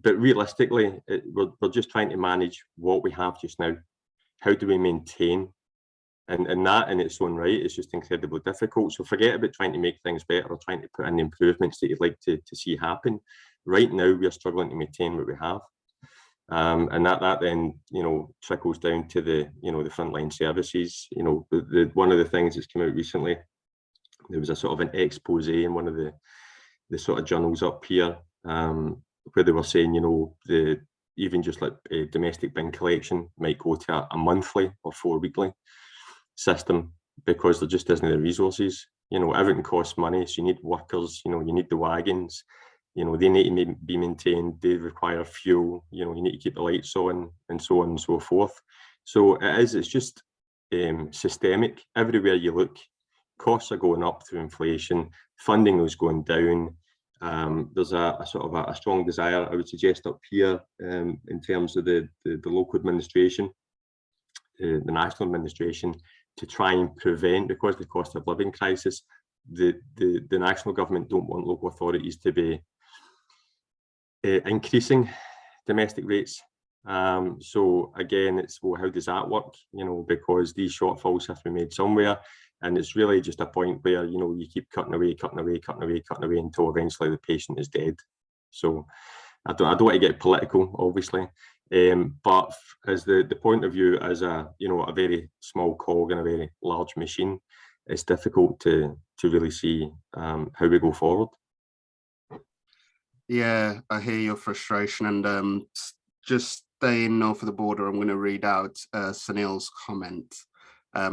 Speaker 3: But realistically, we're just trying to manage what we have just now. How do we maintain? And that in its own right is just incredibly difficult. So forget about trying to make things better or trying to put in the improvements that you'd like to see happen. Right now, we are struggling to maintain what we have. And that then, trickles down to the frontline services. One of the things that's come out recently, there was a sort of an expose in one of the sort of journals up here, where they were saying, even just like domestic bin collection might go to a monthly or 4-weekly system because there just isn't the resources. Everything costs money, so you need workers, you need the wagons. They need to be maintained, they require fuel, you need to keep the lights on and so on and so forth. So it's just systemic. Everywhere you look, costs are going up through inflation, funding is going down. There's a sort of a strong desire, I would suggest, up here in terms of the local administration, the national administration, to try and prevent, because of the cost of living crisis, the national government don't want local authorities to be increasing domestic rates. So again, it's, well, how does that work? Because these shortfalls have to be made somewhere, and it's really just a point where you keep cutting away until eventually the patient is dead. So I don't want to get political, obviously, but as the point of view as a very small cog in a very large machine, it's difficult to really see how we go forward.
Speaker 1: Yeah, I hear your frustration, and just staying north of the border, I'm going to read out Sunil's comment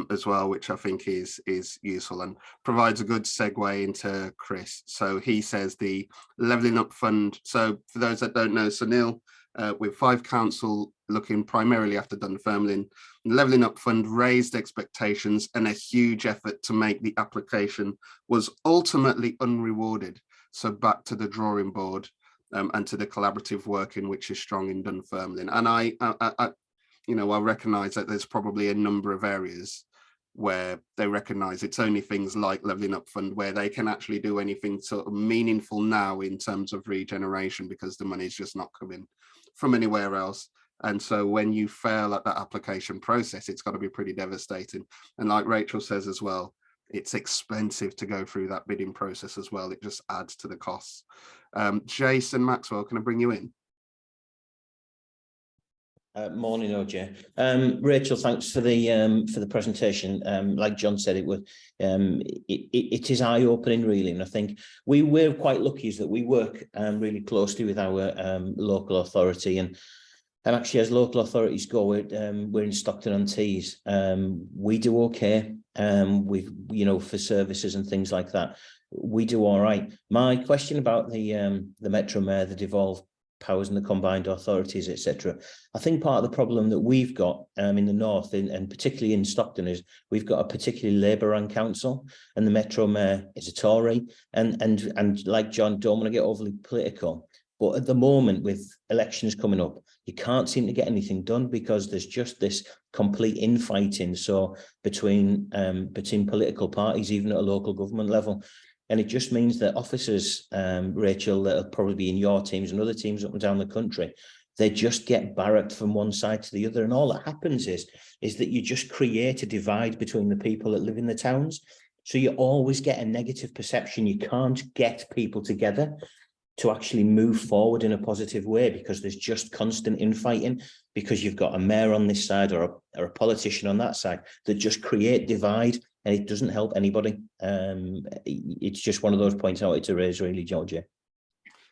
Speaker 1: as well, which I think is useful and provides a good segue into Chris. So he says the Levelling Up Fund. So for those that don't know, Sunil, with 5 council looking primarily after Dunfermline, the Levelling Up Fund raised expectations, and a huge effort to make the application was ultimately unrewarded. So back to the drawing board and to the collaborative working, which is strong in Dunfermline. And I recognise that there's probably a number of areas where they recognise it's only things like Levelling Up Fund where they can actually do anything sort of meaningful now in terms of regeneration, because the money's just not coming from anywhere else. And so when you fail at that application process, it's got to be pretty devastating. And like Rachel says as well, it's expensive to go through that bidding process as well. It just adds to the costs. Jason Maxwell, can I bring you in?
Speaker 4: Morning, OJ. Rachel, thanks for the presentation. Like John said, it is eye-opening, really, and I think we're quite lucky is that we work really closely with our local authority, and And actually, as local authorities go, we're in Stockton-on-Tees. We do okay. For services and things like that, we do all right. My question about the Metro Mayor, the devolved powers and the combined authorities, etc. I think part of the problem that we've got in the north, and particularly in Stockton, is we've got a particularly Labour-run council, and the Metro Mayor is a Tory. And like John, don't want to get overly political, but at the moment, with elections coming up, you can't seem to get anything done because there's just this complete infighting. So between political parties, even at a local government level. And it just means that officers, Rachel, that'll probably be in your teams and other teams up and down the country, they just get barracked from one side to the other. And all that happens is that you just create a divide between the people that live in the towns. So you always get a negative perception. You can't get people together to actually move forward in a positive way because there's just constant infighting, because you've got a mayor on this side or a politician on that side that just create divide, and it doesn't help anybody. It's just one of those points I wanted to raise, really, Georgia.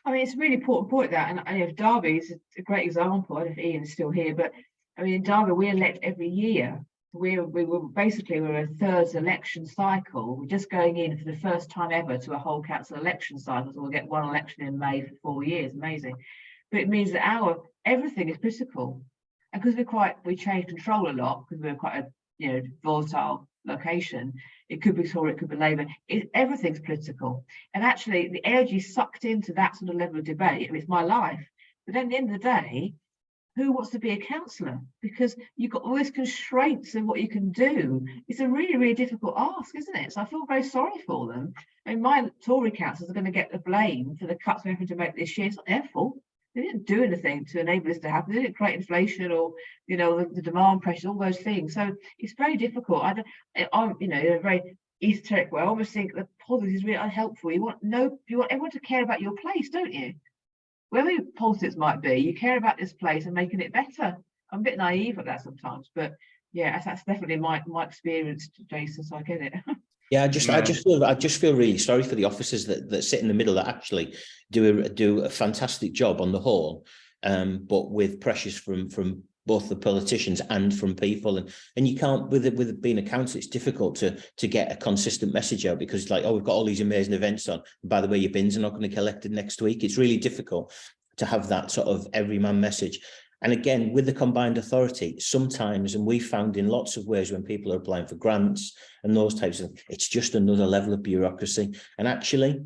Speaker 2: I mean, it's a really important point, that, and Derby is a great example. I don't know if Ian's still here, but I mean, in Derby, we elect every year. We're a third election cycle. We're just going in for the first time ever to a whole council election cycle. So we'll get one election in May for 4 years. Amazing. But it means that everything is political. And because we change control a lot, because we're quite a volatile location, it could be Tory, it could be Labour, everything's political. And actually the energy sucked into that sort of level of debate, it's my life. But at the end of the day, who wants to be a councillor? Because you've got all these constraints of what you can do. It's a really, really difficult ask, isn't it? So I feel very sorry for them. I mean, my Tory councillors are going to get the blame for the cuts we're having to make this year. It's not their fault. They didn't do anything to enable this to happen. They didn't create inflation or, the demand pressure, all those things. So it's very difficult. I'm, in a very esoteric way, I almost think the politics is really unhelpful. You want everyone to care about your place, don't you? Wherever your politics might be, you care about this place and making it better. I'm a bit naive at that sometimes, but yeah, that's definitely my experience, Jason. So I get it.
Speaker 4: Yeah, I just feel really sorry for the officers that sit in the middle that actually do a fantastic job on the whole, but with pressures from both the politicians and from people, and you can't, with it being a council, it's difficult to get a consistent message out, because it's like, oh, we've got all these amazing events on, and by the way, your bins are not going to get collected next week. It's really difficult to have that sort of everyman message. And again, with the combined authority, sometimes, and we found in lots of ways when people are applying for grants and those types of things, it's just another level of bureaucracy. And actually,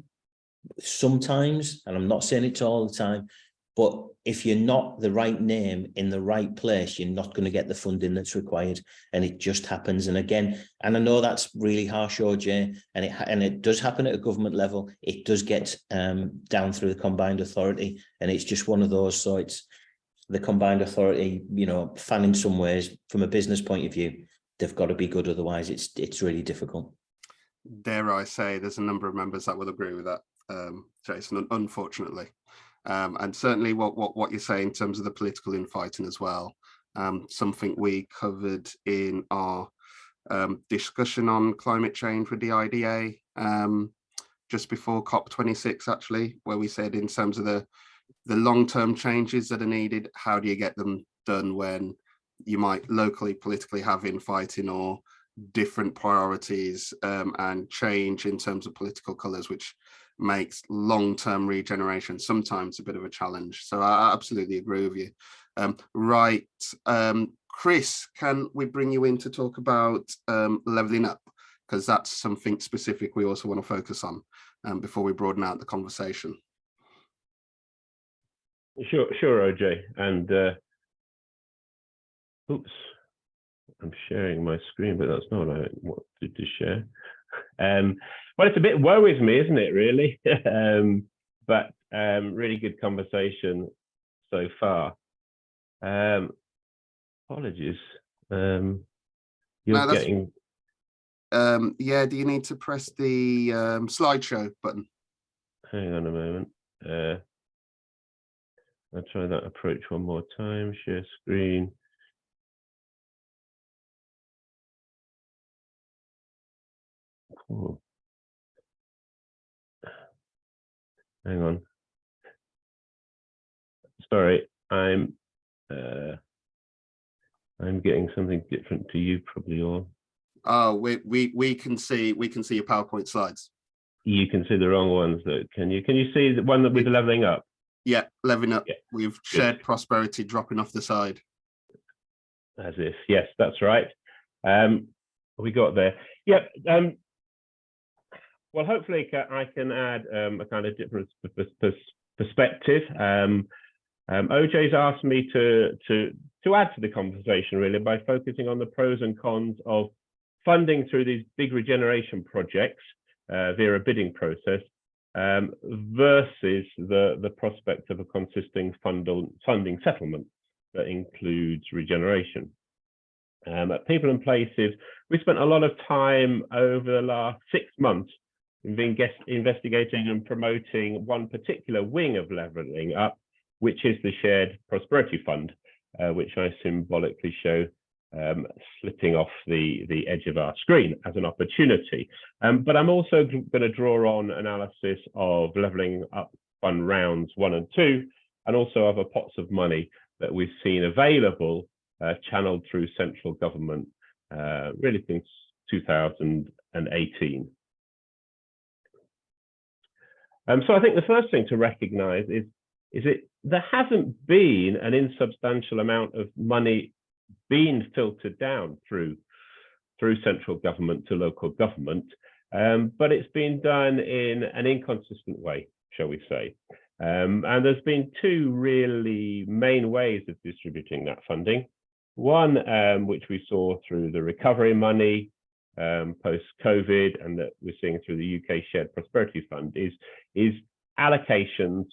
Speaker 4: sometimes, and I'm not saying it all the time, but if you're not the right name in the right place, you're not going to get the funding that's required. And it just happens. And again, and I know that's really harsh, OJ, and it does happen at a government level. It does get down through the combined authority, and it's just one of those. So it's the combined authority, fun in some ways. From a business point of view, they've got to be good, otherwise it's really difficult.
Speaker 1: Dare I say, there's a number of members that will agree with that, Jason, unfortunately. And certainly what you're saying in terms of the political infighting as well, something we covered in our discussion on climate change with the IDA just before COP26, actually, where we said in terms of the long-term changes that are needed, how do you get them done when you might locally politically have infighting or different priorities and change in terms of political colours, which makes long-term regeneration sometimes a bit of a challenge. So I absolutely agree with you. Right, Chris, can we bring you in to talk about levelling up? Because that's something specific we also want to focus on before we broaden out the conversation.
Speaker 5: Sure, OJ. And oops, I'm sharing my screen, but that's not what I wanted to share. Well, it's a bit worries me, isn't it, really? But really good conversation so far. Apologies. You're getting...
Speaker 1: yeah, do you need to press the slideshow button?
Speaker 5: Hang on a moment. I'll try that approach one more time. Share screen. Cool. Hang on. Sorry, I'm I'm getting something different to you probably all.
Speaker 1: Oh, we can see your PowerPoint slides.
Speaker 5: You can see the wrong ones though. Can you see the one that with the leveling up?
Speaker 1: Yeah, leveling up.
Speaker 5: Yeah,
Speaker 1: We've shared prosperity dropping off the side.
Speaker 5: As if, yes, that's right. We got there. Yep. Well, hopefully I can add a kind of different perspective. OJ's asked me to add to the conversation really by focusing on the pros and cons of funding through these big regeneration projects via a bidding process versus the prospect of a consistent funding settlement that includes regeneration. At People and Places, we spent a lot of time over the last 6 months investigating and promoting one particular wing of levelling up, which is the Shared Prosperity Fund, which I symbolically show slipping off the edge of our screen as an opportunity. But I'm also going to draw on analysis of levelling up fund rounds 1 and 2, and also other pots of money that we've seen available channeled through central government really since 2018. So I think the first thing to recognise is that there hasn't been an insubstantial amount of money being filtered down through central government to local government, but it's been done in an inconsistent way, shall we say. And there's been 2 really main ways of distributing that funding. One, which we saw through the recovery money post-COVID, and that we're seeing through the UK Shared Prosperity Fund, is allocations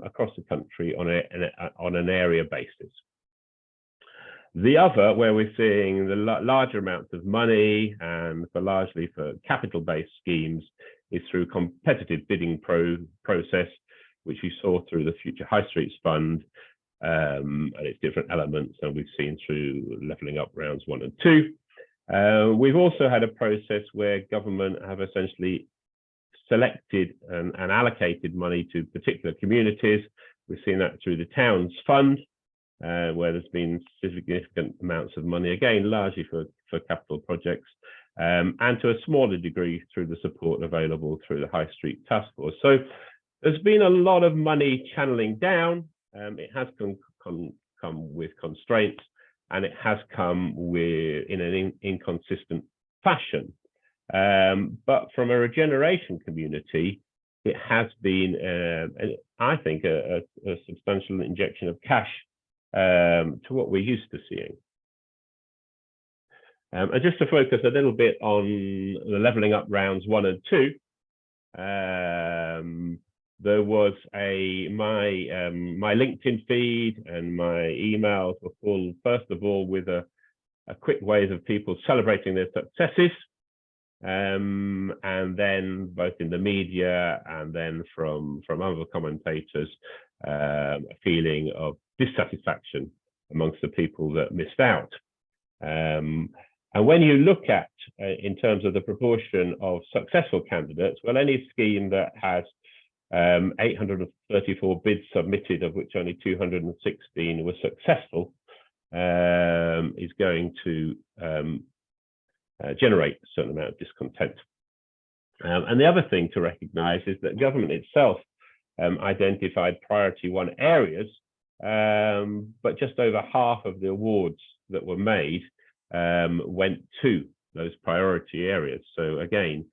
Speaker 5: across the country on an area basis. The other, where we're seeing the larger amounts of money and largely for capital-based schemes, is through competitive bidding process, which we saw through the Future High Streets Fund and its different elements, and we've seen through levelling up rounds 1 and 2. We've also had a process where government have essentially selected and allocated money to particular communities. We've seen that through the Towns Fund, where there's been significant amounts of money, again, largely for capital projects, and to a smaller degree through the support available through the High Street Task Force. So there's been a lot of money channeling down. It has come with constraints, and it has come in an inconsistent fashion. But from a regeneration community, it has been, I think, a substantial injection of cash to what we're used to seeing. And just to focus a little bit on the levelling up rounds 1 and 2, there was my LinkedIn feed and my emails were full, first of all, with a quick ways of people celebrating their successes, and then both in the media and then from other commentators, a feeling of dissatisfaction amongst the people that missed out. And when you look at, in terms of the proportion of successful candidates, well, any scheme that has 834 bids submitted, of which only 216 were successful, is going to generate a certain amount of discontent. And the other thing to recognise is that government itself identified priority 1 areas, but just over half of the awards that were made went to those priority areas. So again,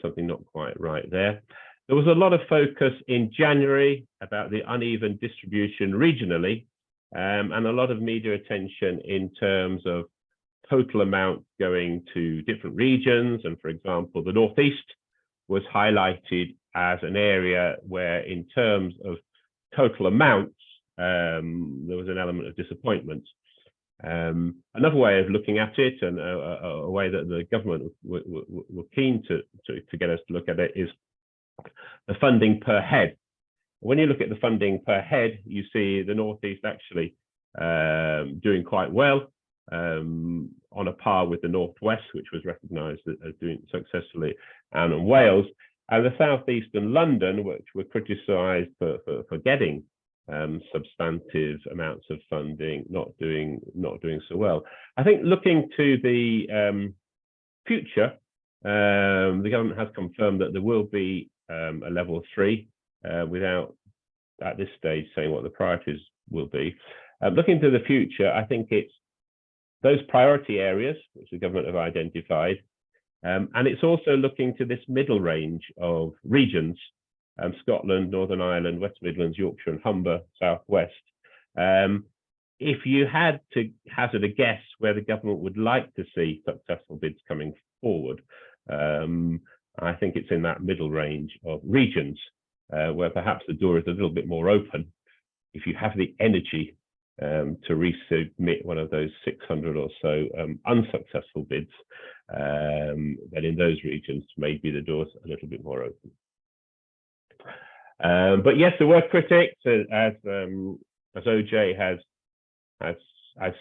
Speaker 5: something not quite right there. There was a lot of focus in January about the uneven distribution regionally, and a lot of media attention in terms of total amount going to different regions. And for example, the Northeast was highlighted as an area where, in terms of total amounts, there was an element of disappointment. Another way of looking at it, and a way that the government were keen to get us to look at it, is the funding per head. When you look at the funding per head, you see the Northeast actually doing quite well, on a par with the Northwest, which was recognised as doing successfully, and in Wales, and the Southeast and London, which were criticised for getting substantive amounts of funding not doing so well. I think looking to the future, the government has confirmed that there will be a level 3 without at this stage saying what the priorities will be. Looking to the future, I think it's those priority areas which the government have identified, and it's also looking to this middle range of regions, Scotland, Northern Ireland, West Midlands, Yorkshire and Humber, South West. If you had to hazard a guess where the government would like to see successful bids coming forward, I think it's in that middle range of regions, where perhaps the door is a little bit more open. If you have the energy to resubmit one of those 600 or so unsuccessful bids, then in those regions, maybe the door's a little bit more open. But yes, there were critics, as OJ has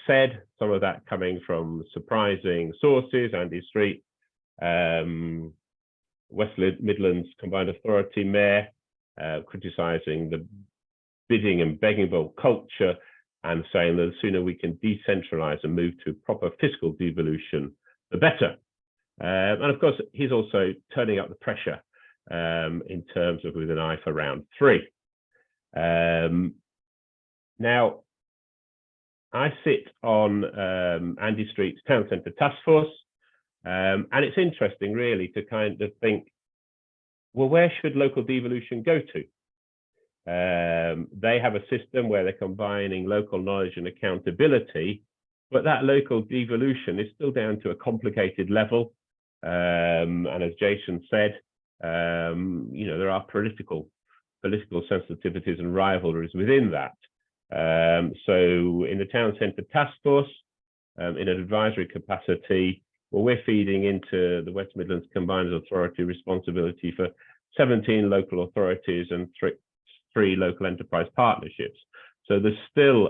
Speaker 5: said, some of that coming from surprising sources. Andy Street, West Midlands Combined Authority Mayor, criticising the bidding and begging bowl culture and saying that the sooner we can decentralise and move to proper fiscal devolution, the better. And of course, he's also turning up the pressure in terms of with an eye for round 3. Now, I sit on Andy Street's Town Centre Task Force, and it's interesting really to kind of think, well, where should local devolution go to? They have a system where they're combining local knowledge and accountability, but that local devolution is still down to a complicated level. And as Jason said, you know, there are political sensitivities and rivalries within that. So in the Town Centre Task Force, in an advisory capacity, well, we're feeding into the West Midlands Combined Authority responsibility for 17 local authorities and three local enterprise partnerships. So there's still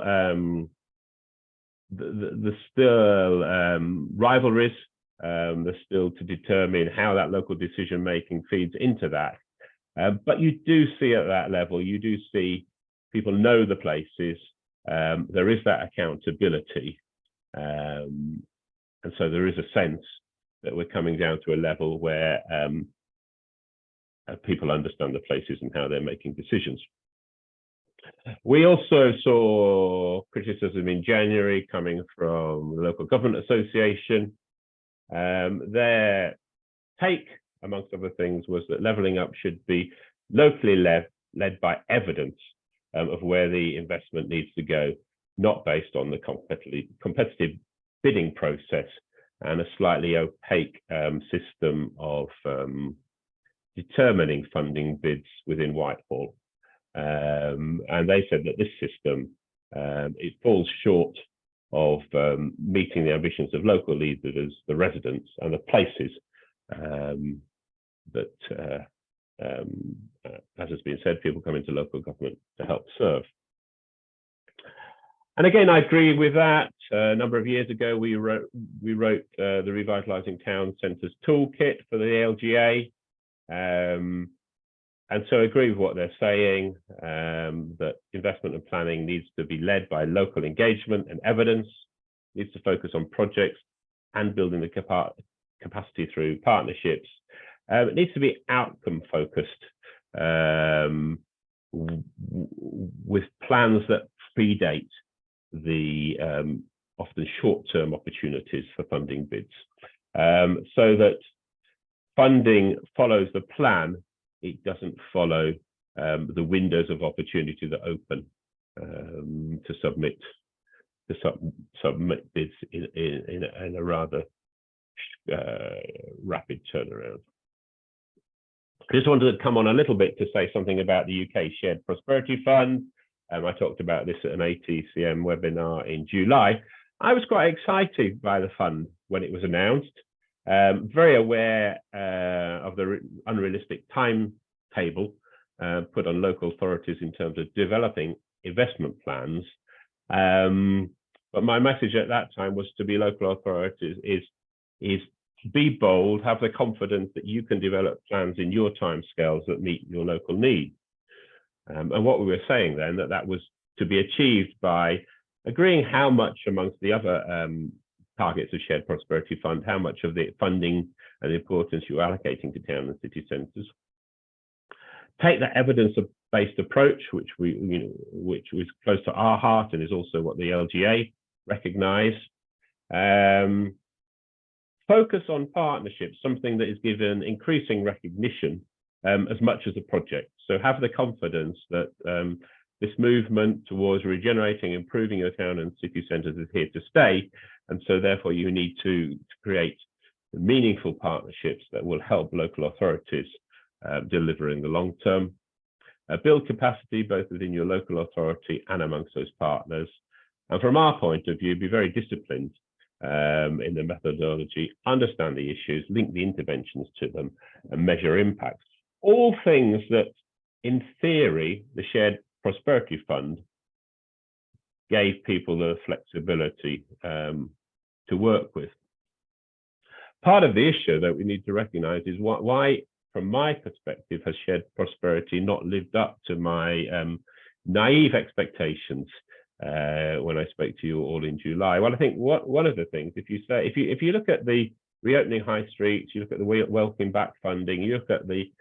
Speaker 5: rivalries. There's still to determine how that local decision making feeds into that. But you do see at that level, you do see people know the places. There is that accountability. And so there is a sense that we're coming down to a level where people understand the places and how they're making decisions. We also saw criticism in January coming from the Local Government Association. Their take, amongst other things, was that levelling up should be locally led by evidence of where the investment needs to go, not based on the competitive bidding process and a slightly opaque system of determining funding bids within Whitehall. And they said that this system, it falls short of meeting the ambitions of local leaders, the residents and the places that, as has been said, people come into local government to help serve. And again, I agree with that. A number of years ago, we wrote the Revitalising Town Centres Toolkit for the LGA. And so I agree with what they're saying, that investment and planning needs to be led by local engagement and evidence, needs to focus on projects and building the capacity through partnerships. It needs to be outcome focused, with plans that predate the often short-term opportunities for funding bids, so that funding follows the plan. It doesn't follow the windows of opportunity that open to submit bids in a rather rapid turnaround. I just wanted to come on a little bit to say something about the UK Shared Prosperity Fund. I talked about this at an ATCM webinar in July. I was quite excited by the fund when it was announced. Very aware of the unrealistic timetable put on local authorities in terms of developing investment plans. But my message at that time was to be local authorities is be bold, have the confidence that you can develop plans in your timescales that meet your local needs. And what we were saying then, that was to be achieved by agreeing how much amongst the other targets of Shared Prosperity Fund, how much of the funding and the importance you're allocating to town and city centres. Take that evidence-based approach, which was close to our heart and is also what the LGA recognise. Focus on partnerships, something that is given increasing recognition as much as a project. So have the confidence that this movement towards regenerating, improving your town and city centres is here to stay. And so therefore you need to create meaningful partnerships that will help local authorities deliver in the long term. Build capacity both within your local authority and amongst those partners. And from our point of view, be very disciplined in the methodology, understand the issues, link the interventions to them, and measure impacts. All things that, in theory, the Shared Prosperity Fund gave people the flexibility to work with. Part of the issue that we need to recognise is why, from my perspective, has Shared Prosperity not lived up to my naive expectations when I spoke to you all in July? Well, I think one of the things, if you look at the reopening high streets, you look at the welcome back funding, you look at the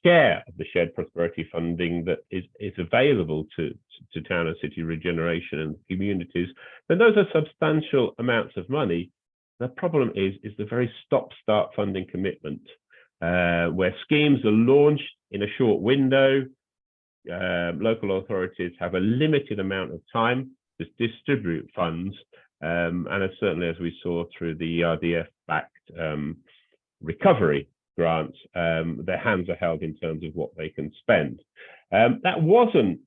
Speaker 5: share of the Shared Prosperity funding that is available to town and city regeneration and communities, then those are substantial amounts of money. The problem is the very stop-start funding commitment, where schemes are launched in a short window. Local authorities have a limited amount of time to distribute funds, and certainly as we saw through the ERDF-backed recovery grants, their hands are held in terms of what they can spend. That wasn't,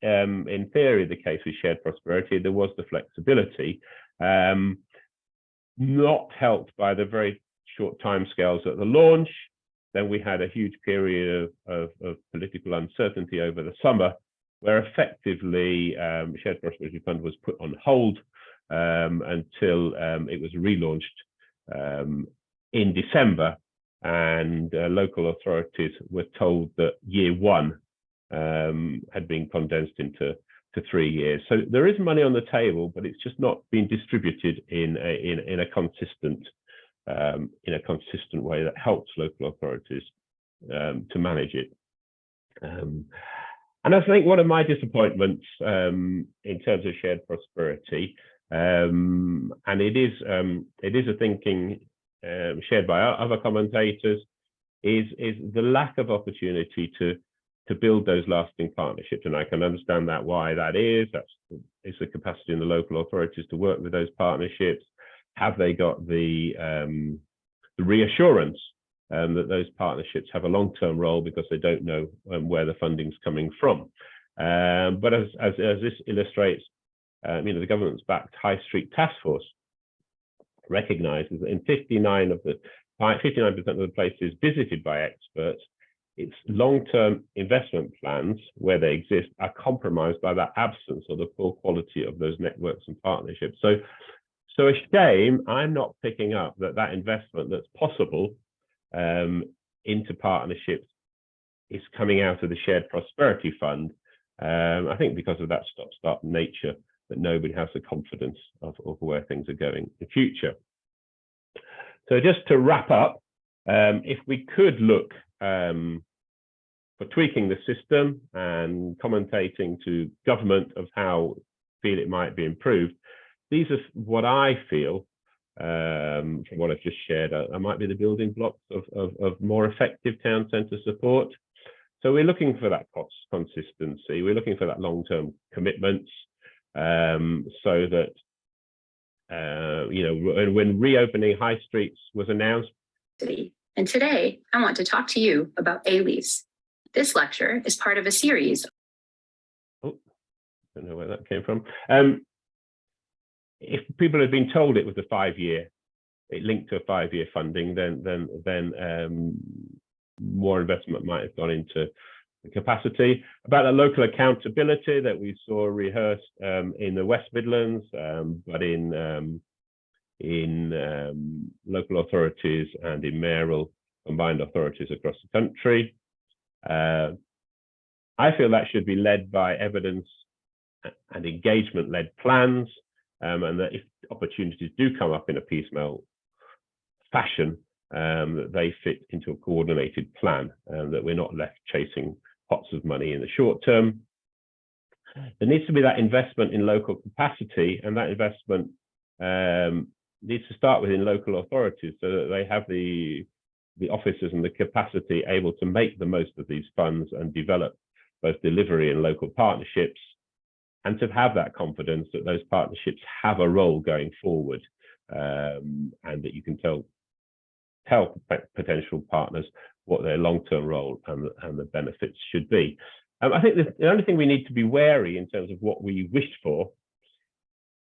Speaker 5: in theory, the case with Shared Prosperity. There was the flexibility, not helped by the very short timescales at the launch. Then we had a huge period of political uncertainty over the summer, where effectively Shared Prosperity Fund was put on hold until it was relaunched in December, and local authorities were told that year one had been condensed into 3 years. So there is money on the table, but it's just not being distributed in a consistent way that helps local authorities to manage it. And I think one of my disappointments in terms of Shared Prosperity, and it is a thinking shared by other commentators, is the lack of opportunity to build those lasting partnerships. And I can understand why that is. It's the capacity in the local authorities to work with those partnerships. Have they got the reassurance that those partnerships have a long-term role, because they don't know where the funding's coming from? But as this illustrates, the government's backed High Street Task Force recognises that in 59% of the places visited by experts, its long-term investment plans, where they exist, are compromised by that absence or the poor quality of those networks and partnerships. So a shame I'm not picking up that investment that's possible into partnerships is coming out of the Shared Prosperity Fund. I think because of that stop-start nature, that nobody has the confidence of where things are going in future. So just to wrap up, if we could look for tweaking the system and commentating to government of how feel it might be improved, these are what I feel, from what I've just shared, might be the building blocks of more effective town centre support. So we're looking for that cost consistency. We're looking for that long-term commitments, so that when reopening high streets was announced.
Speaker 6: And today I want to talk to you about A-lease. This lecture is part of a series.
Speaker 5: Oh, don't know where that came from. If people had been told it was a 5-year, it linked to a 5-year funding, then more investment might have gone into the capacity. About the local accountability that we saw rehearsed in the West Midlands, but in local authorities and in mayoral combined authorities across the country. I feel that should be led by evidence and engagement-led plans, and that if opportunities do come up in a piecemeal fashion, that they fit into a coordinated plan, and that we're not left chasing pots of money in the short term. There needs to be that investment in local capacity, and that investment needs to start within local authorities so that they have the officers and the capacity able to make the most of these funds and develop both delivery and local partnerships, and to have that confidence that those partnerships have a role going forward, and that you can tell potential partners what their long-term role and the benefits should be. I think the only thing we need to be wary in terms of what we wish for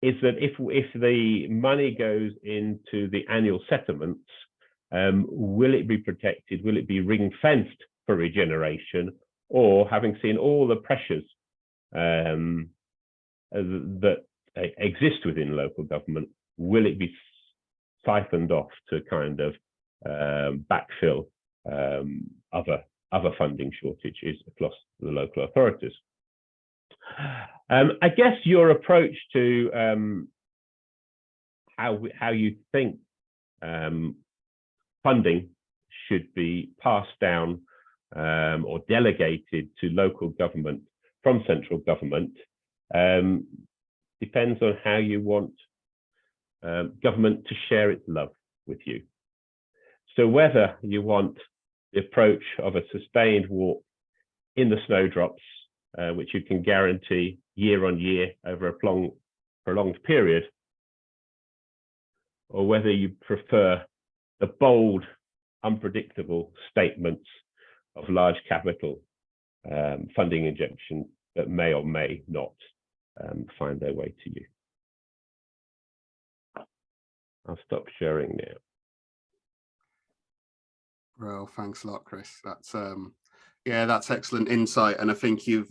Speaker 5: is that if the money goes into the annual settlements, will it be protected? Will it be ring-fenced for regeneration? Or, having seen all the pressures that exist within local government, will it be siphoned off to kind of backfill other funding shortages across the local authorities? I guess your approach to how you think funding should be passed down or delegated to local government from central government depends on how you want government to share its love with you. So whether you want the approach of a sustained walk in the snowdrops, which you can guarantee year on year over a prolonged period, or whether you prefer the bold, unpredictable statements of large capital funding injection that may or may not find their way to you. I'll stop sharing now.
Speaker 1: Well, thanks a lot, Chris. That's yeah, that's excellent insight, and I think you've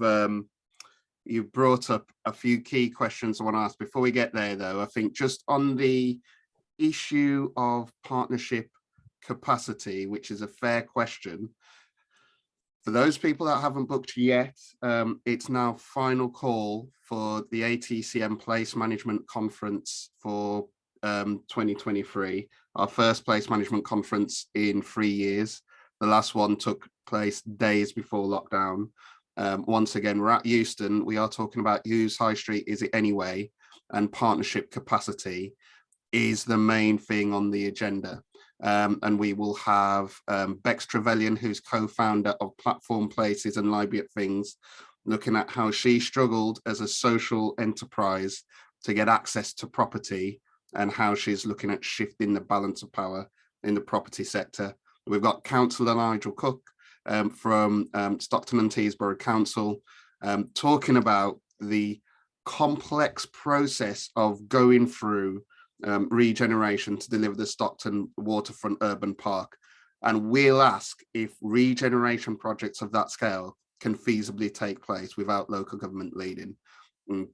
Speaker 1: brought up a few key questions I want to ask. Before we get there, though, I think just on the issue of partnership capacity, which is a fair question. For those people that haven't booked yet, it's now final call for the ATCM Place Management Conference for 2023, our first place management conference in 3 years. The last one took place days before lockdown. Once again, we're at Euston. We are talking about whose high street is it anyway, and partnership capacity is the main thing on the agenda. And we will have Bex Trevelyan, who's co-founder of Platform Places and Library at Things, looking at how she struggled as a social enterprise to get access to property and how she's looking at shifting the balance of power in the property sector. We've got Councillor Nigel Cook from Stockton-on-Tees Borough Council talking about the complex process of going through regeneration to deliver the Stockton waterfront urban park. And we'll ask if regeneration projects of that scale can feasibly take place without local government leading,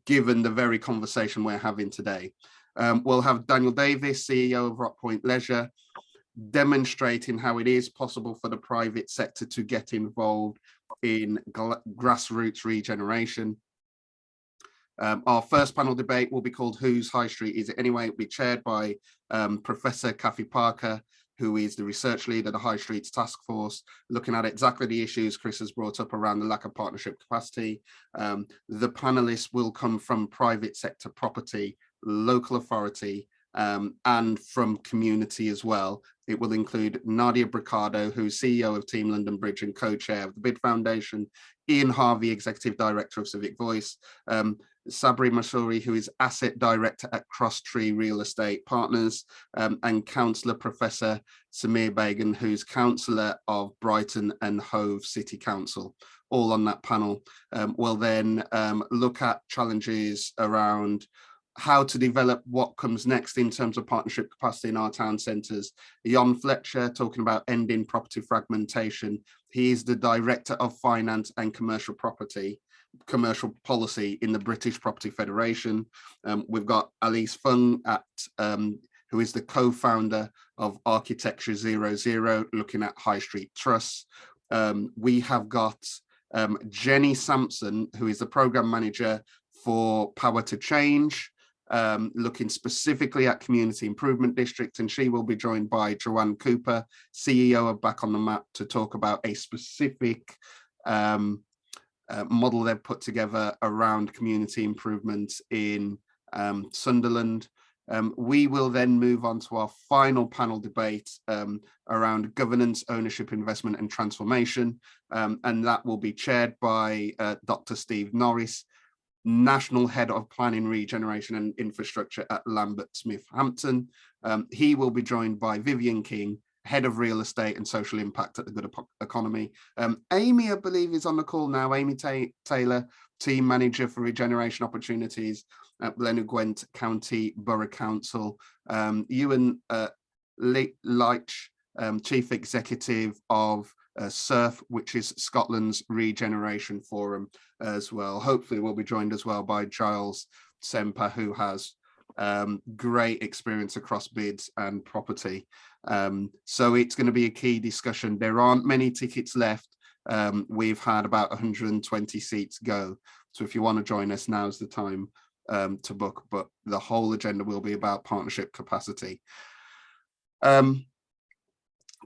Speaker 1: given the very conversation we're having today. We'll have Daniel Davis, CEO of Rock Point Leisure, demonstrating how it is possible for the private sector to get involved in grassroots regeneration. Our first panel debate will be called Whose High Street Is It Anyway? It'll be chaired by Professor Kathy Parker, who is the research lead of the High Streets Task Force, looking at exactly the issues Chris has brought up around the lack of partnership capacity. The panelists will come from private sector property, local authority, and from community as well. It will include Nadia Bricado, who's CEO of Team London Bridge and co-chair of the BID Foundation, Ian Harvey, Executive Director of Civic Voice, Sabri Masuri, who is Asset Director at Crosstree Real Estate Partners, and Councillor Professor Samir Bagan, who's Councillor of Brighton and Hove City Council, all on that panel. We'll then look at challenges around how to develop what comes next in terms of partnership capacity in our town centres. Jon Fletcher talking about ending property fragmentation. He is the Director of Finance and Commercial Policy in the British Property Federation. We've got Alice Fung who is the co-founder of Architecture 00, looking at high street trusts. We have got Jenny Sampson, who is the program manager for Power to Change, looking specifically at community improvement districts, and she will be joined by Joanne Cooper, CEO of Back on the Map, to talk about a specific model they've put together around community improvements in Sunderland. We will then move on to our final panel debate around governance, ownership, investment and transformation, and that will be chaired by Dr. Steve Norris, National Head of Planning, Regeneration and Infrastructure at Lambert Smith Hampton. He will be joined by Vivian King, Head of Real Estate and Social Impact at the Good Economy. Amy, I believe, is on the call now. Amy Taylor, Team Manager for Regeneration Opportunities at Glen Gwent County Borough Council. Ewan Leitch, Chief Executive of SURF, which is Scotland's Regeneration Forum as well. Hopefully we'll be joined as well by Giles Semper, who has great experience across bids and property. So it's going to be a key discussion. There aren't many tickets left. We've had about 120 seats go. So if you want to join us, now's the time to book, but the whole agenda will be about partnership capacity.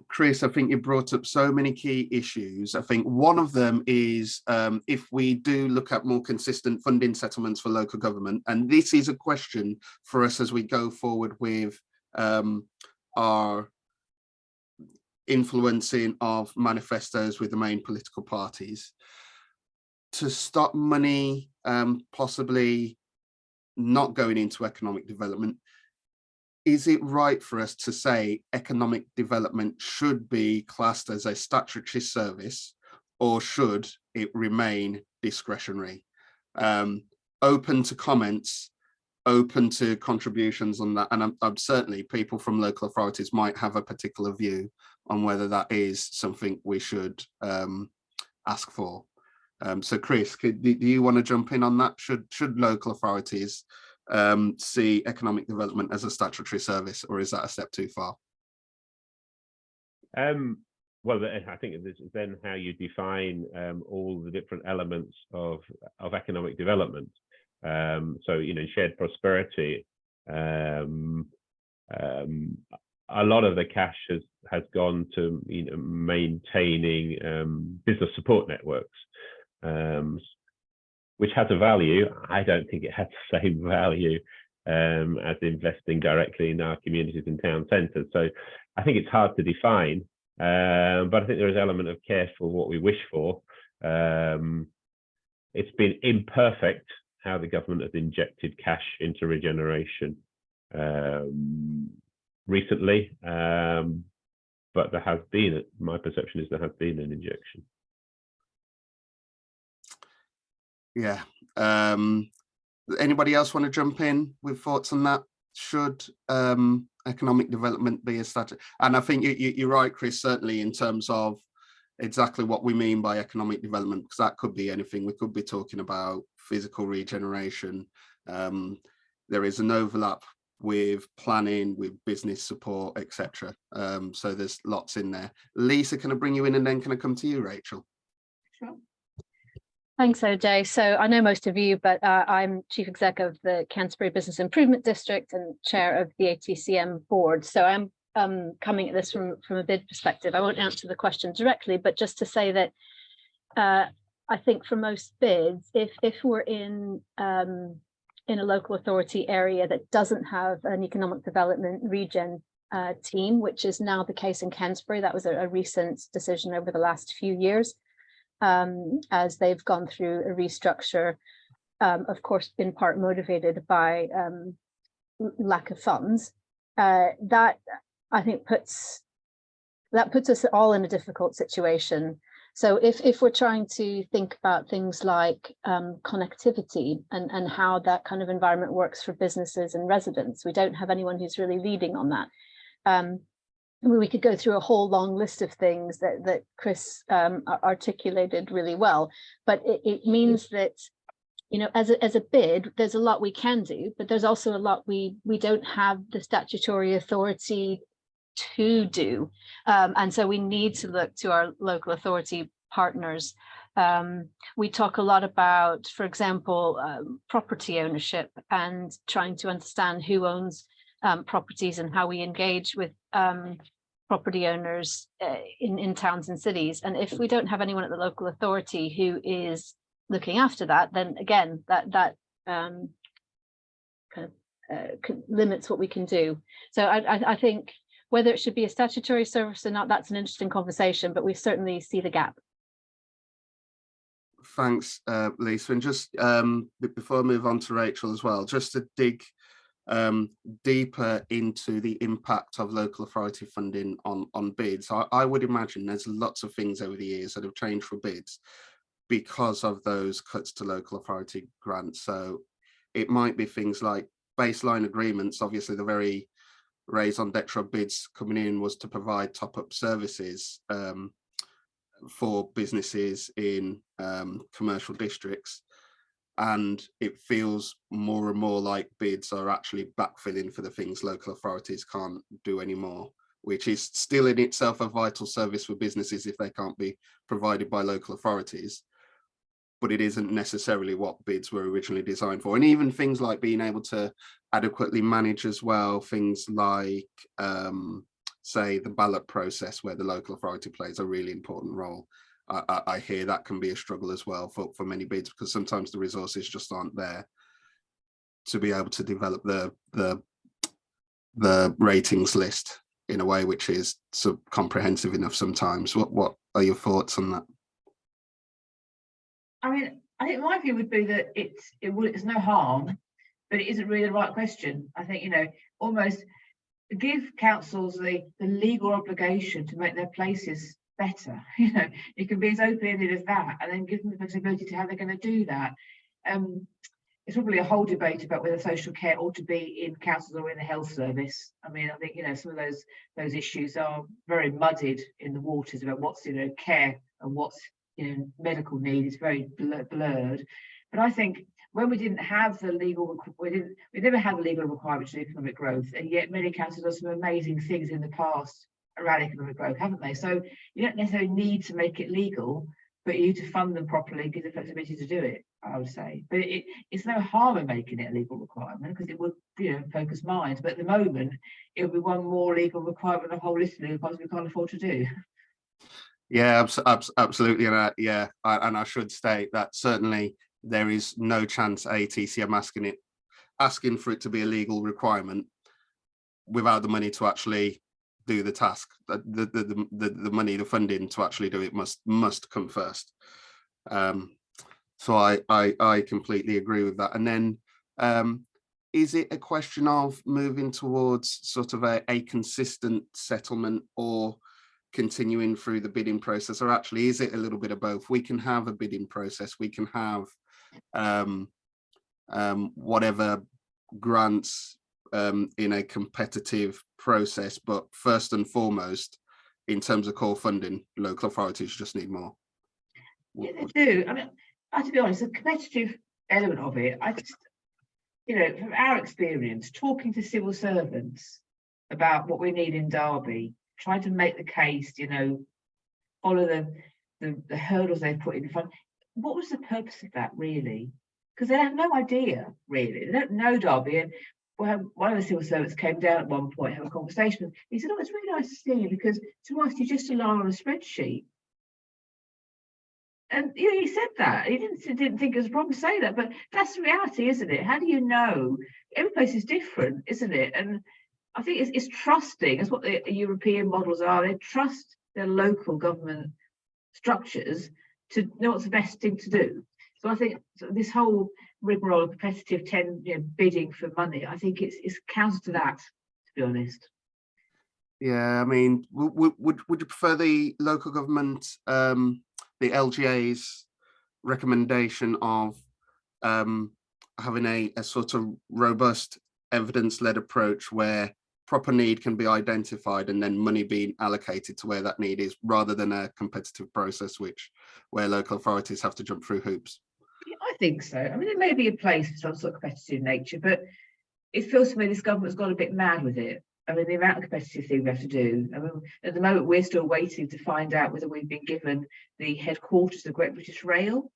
Speaker 1: Chris, I think you brought up so many key issues. I think one of them is if we do look at more consistent funding settlements for local government, and this is a question for us as we go forward with our influencing of manifestos with the main political parties, to stop money possibly not going into economic development. Is it right for us to say economic development should be classed as a statutory service, or should it remain discretionary? Open to comments, open to contributions on that. And I'm certainly, people from local authorities might have a particular view on whether that is something we should ask for. So Chris, do you want to jump in on that? Should local authorities see economic development as a statutory service, or is that a step too far?
Speaker 5: Well, I think it's then how you define all the different elements of economic development. So, you know, shared prosperity, a lot of the cash has gone to, you know, maintaining business support networks, which has a value. I don't think it has the same value as investing directly in our communities and town centres. So I think it's hard to define, but I think there is an element of careful what we wish for. It's been imperfect how the government has injected cash into regeneration recently, but there has been, my perception is there has been an injection.
Speaker 1: Yeah. Anybody else want to jump in with thoughts on that? Should economic development be a status? And I think you're right, Chris, certainly in terms of exactly what we mean by economic development, because that could be anything. We could be talking about physical regeneration. There is an overlap with planning, with business support, etc. So there's lots in there. Lisa, can I bring you in, and then can I come to you, Rachel?
Speaker 2: Sure.
Speaker 7: Thanks, OJ. So I know most of you, but I'm Chief Exec of the Canterbury Business Improvement District and Chair of the ATCM board. So I'm coming at this from a bid perspective. I won't answer the question directly, but just to say that I think for most bids, if we're in a local authority area that doesn't have an economic development regen team, which is now the case in Canterbury, that was a recent decision over the last few years, as they've gone through a restructure, of course, in part motivated by lack of funds. That I think puts us all in a difficult situation. So if we're trying to think about things like connectivity and how that kind of environment works for businesses and residents, we don't have anyone who's really leading on that. We could go through a whole long list of things that Chris articulated really well, but it means that, you know, as a bid, there's a lot we can do, but there's also a lot we don't have the statutory authority to do, and so we need to look to our local authority partners We talk a lot about, for example, property ownership and trying to understand who owns properties and how we engage with property owners in towns and cities. And if we don't have anyone at the local authority who is looking after that, then again, that limits what we can do. So I think whether it should be a statutory service or not, that's an interesting conversation, but we certainly see the gap.
Speaker 1: Thanks, Lisa. And just before I move on to Rachel as well, just to dig deeper into the impact of local authority funding on bids. I would imagine there's lots of things over the years that have changed for bids because of those cuts to local authority grants. So it might be things like baseline agreements. Obviously, the very raison d'etre of bids coming in was to provide top-up services for businesses in commercial districts. And it feels more and more like bids are actually backfilling for the things local authorities can't do anymore, which is still in itself a vital service for businesses if they can't be provided by local authorities. But it isn't necessarily what bids were originally designed for. And even things like being able to adequately manage as well, things like, say, the ballot process, where the local authority plays a really important role. I hear that can be a struggle as well for many bids, because sometimes the resources just aren't there to be able to develop the ratings list in a way which is so comprehensive enough sometimes. What are your thoughts on that?
Speaker 2: I mean, I think my view would be that it's no harm, but it isn't really the right question. I think, almost give councils the legal obligation to make their places better. It can be as open-ended as that, and then give them the flexibility to how they're going to do that. It's probably a whole debate about whether social care ought to be in councils or in the health service. I mean, I think some of those issues are very muddied in the waters about what's care and what's medical need is very blurred. But I think when we didn't have the legal, we never had the legal requirement to economic growth, and yet many councils have done some amazing things in the past around economic growth, haven't they? So you don't necessarily need to make it legal, but you need to fund them properly and give the flexibility to do it, I would say. But it's no harm in making it a legal requirement, because it would focus minds. But at the moment, it would be one more legal requirement, a whole list of legal requirements we can't afford to do.
Speaker 1: Yeah, absolutely. And I should state that certainly there is no chance ATCM asking for it to be a legal requirement without the money to actually do the task. The money, the funding to actually do it must come first. So I completely agree with that. And then is it a question of moving towards sort of a consistent settlement, or continuing through the bidding process, or actually is it a little bit of both? We can have a bidding process, we can have whatever grants in a competitive process, but first and foremost, in terms of core funding, local authorities just need more.
Speaker 2: Yeah, they do. I mean, to be honest, the competitive element of it, I just, from our experience, talking to civil servants about what we need in Derby, trying to make the case, follow the hurdles they've put in front. What was the purpose of that, really? Because they have no idea, really. They don't know Derby. And one of the civil servants came down at one point, have a conversation with him. He said, it's really nice to see you, because to us, you just rely on a spreadsheet. And he said that. He didn't think it was a problem to say that, but that's the reality, isn't it? How do you know? Every place is different, isn't it? And I think it's trusting. That's what the European models are. They trust their local government structures to know what's the best thing to do. So I think this whole rigmarole, competitive bidding for money, I think it's counter to that, to be honest.
Speaker 1: Yeah, I mean, would you prefer the local government, the LGA's recommendation of having a sort of robust evidence-led approach where proper need can be identified and then money being allocated to where that need is, rather than a competitive process where local authorities have to jump through hoops?
Speaker 2: Yeah, I think so. I mean, there may be a place for some sort of competitive nature, but it feels to me this government's got a bit mad with it. I mean, the amount of competitive thing we have to do. I mean, at the moment, we're still waiting to find out whether we've been given the headquarters of Great British Rail.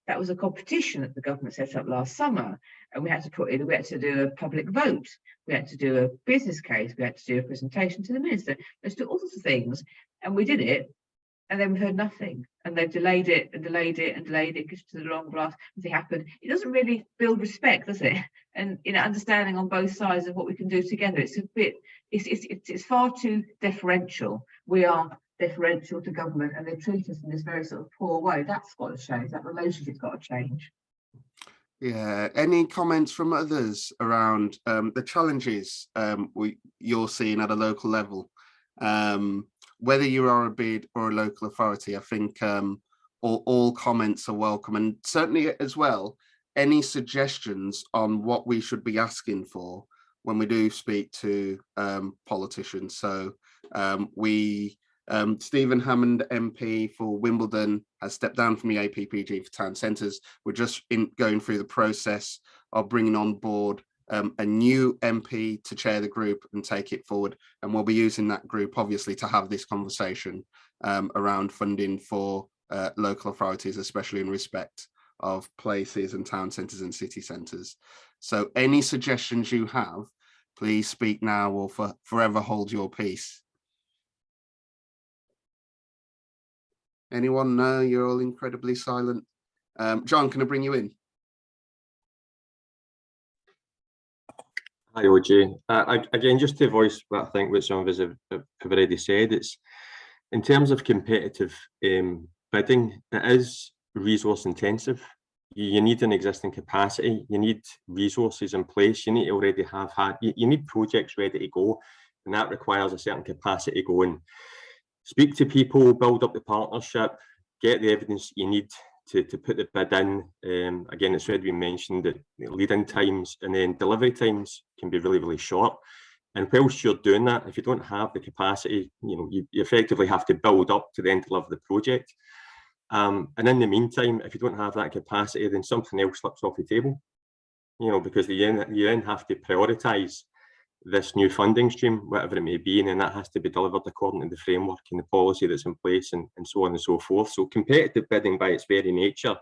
Speaker 2: That was a competition that the government set up last summer, and we had to do a public vote, we had to do a business case, we had to do a presentation to the minister. Let's do all sorts of things, and we did it, and then we heard nothing, and they've delayed it and delayed it and delayed it, because to the long grass, nothing happened. It doesn't really build respect, does it? And understanding on both sides of what we can do together. It's a bit, it's far too deferential. We are deferential to government, and they treat us in this very sort of poor way. That's got to change. That relationship's got to change.
Speaker 1: Yeah. Any comments from others around the challenges you're seeing at a local level? Whether you are a bid or a local authority, I think all comments are welcome, and certainly as well, any suggestions on what we should be asking for when we do speak to politicians. So Stephen Hammond MP for Wimbledon has stepped down from the APPG for town centres. We're just going through the process of bringing on board a new MP to chair the group and take it forward, and we'll be using that group obviously to have this conversation around funding for local authorities, especially in respect of places and town centres and city centres. So any suggestions you have, please speak now or forever hold your peace. Anyone? No, you're all incredibly silent. John, can I bring you in?
Speaker 3: Hi, OJ. Again, just to voice what I think what some of us have already said, it's in terms of competitive bidding, it is resource intensive. You need an existing capacity, you need resources in place, you need to already have had, you need projects ready to go, and that requires a certain capacity going. Speak to people, build up the partnership, get the evidence you need to put the bid in. Again, it's already been mentioned that lead-in times and then delivery times can be really, really short. And whilst you're doing that, if you don't have the capacity, you effectively have to build up to then deliver the project. And in the meantime, if you don't have that capacity, then something else slips off the table, because you then have to prioritise this new funding stream, whatever it may be, and then that has to be delivered according to the framework and the policy that's in place, and so on and so forth. So competitive bidding by its very nature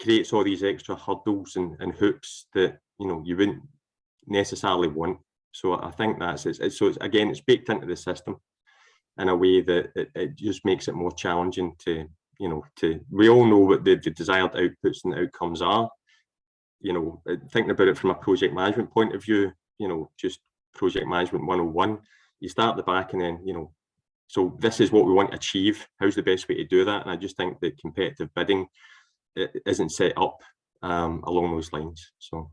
Speaker 3: creates all these extra hurdles and hoops that you wouldn't necessarily want. So I think it's baked into the system in a way that it just makes it more challenging to we all know what the desired outputs and outcomes are. Thinking about it from a project management point of view, just project management 101, you start at the back and then, so this is what we want to achieve. How's the best way to do that? And I just think that competitive bidding isn't set up along those lines. So,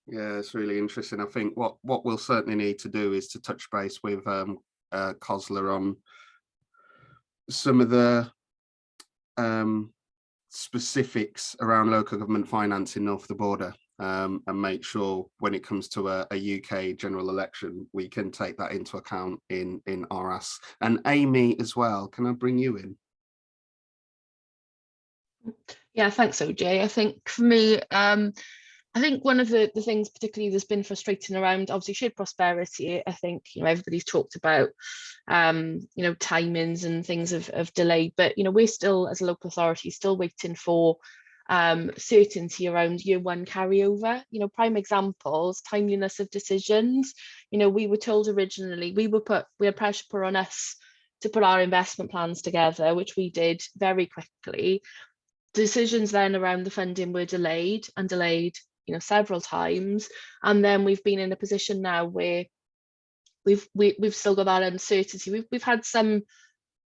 Speaker 1: yeah, it's really interesting. I think what we'll certainly need to do is to touch base with COSLA on some of the specifics around local government financing north of the border, and make sure when it comes to a UK general election, we can take that into account in our ask. And Amy as well, can I bring you in?
Speaker 8: Yeah, thanks, OJ. I think for me, I think one of the things particularly that's been frustrating around obviously shared prosperity, I think, everybody's talked about, timings and things have delayed, but, we're still, as a local authority, still waiting for certainty around year one carryover. Prime examples, timeliness of decisions. We were told originally we had pressure put on us to put our investment plans together, which we did very quickly. Decisions then around the funding were delayed, several times, and then we've been in a position now where we've still got that uncertainty. We've had some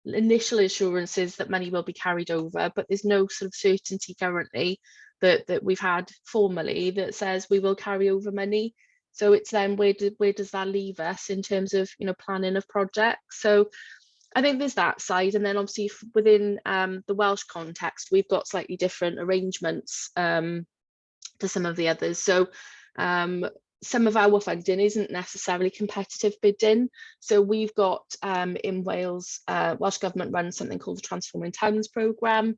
Speaker 8: initial assurances that money will be carried over, but there's no sort of certainty currently that we've had formally that says we will carry over money. So it's then where does that leave us in terms of planning of projects? So I think there's that side, and then obviously within the Welsh context, we've got slightly different arrangements to some of the others. So some of our funding isn't necessarily competitive bidding. So we've got in Wales, Welsh Government runs something called the Transforming Towns programme.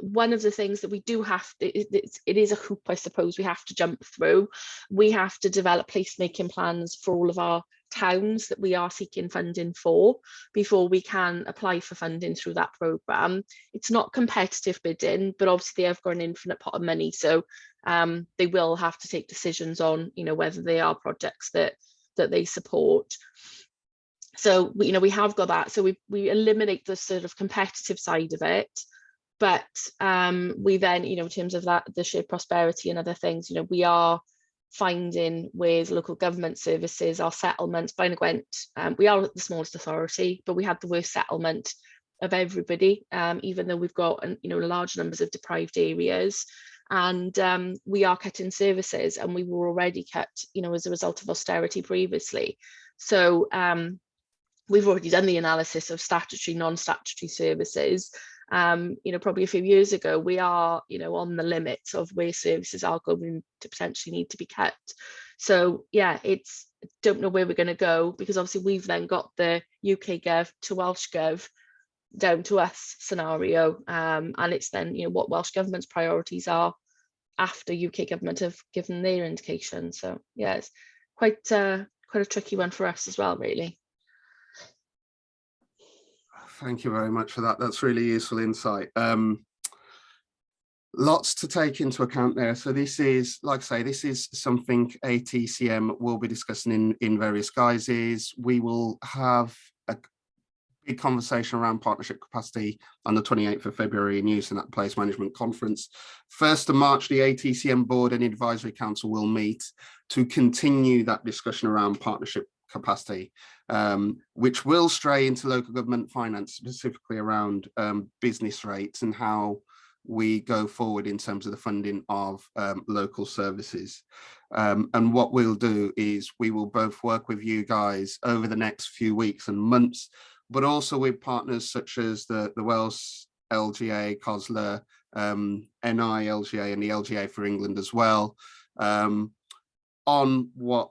Speaker 8: One of the things that we do have to, it is a hoop, I suppose, we have to jump through. We have to develop placemaking plans for all of our towns that we are seeking funding for before we can apply for funding through that programme. It's not competitive bidding, but obviously they have got an infinite pot of money, so they will have to take decisions on, you know, whether they are projects that they support. So you know, we have got that, so we eliminate the sort of competitive side of it. But we then, you know, in terms of that, the shared prosperity and other things, you know, we are finding with local government services, our settlements, Blaenau Gwent, we are the smallest authority, but we had the worst settlement of everybody, even though we've got, you know, large numbers of deprived areas. And we are cutting services, and we were already cut, you know, as a result of austerity previously. So we've already done the analysis of statutory, non-statutory services. You know, probably a few years ago, we are, you know, on the limits of where services are going to potentially need to be cut. So yeah, it's, don't know where we're going to go, because obviously we've then got the UK Gov to Welsh Gov down to us scenario, and it's then, you know, what Welsh Government's priorities are after UK Government have given their indication. So yeah, it's quite a tricky one for us as well, really.
Speaker 1: Thank you very much for that. That's really useful insight. Lots to take into account there. So this is, like I say, this is something ATCM will be discussing in various guises. We will have a big conversation around partnership capacity on the 28th of February in use in that place management conference. 1st of March, the ATCM board and advisory council will meet to continue that discussion around partnership capacity, which will stray into local government finance, specifically around business rates and how we go forward in terms of the funding of local services. And what we'll do is we will both work with you guys over the next few weeks and months, but also with partners such as the Welsh LGA, COSLA, NI LGA and the LGA for England as well, on what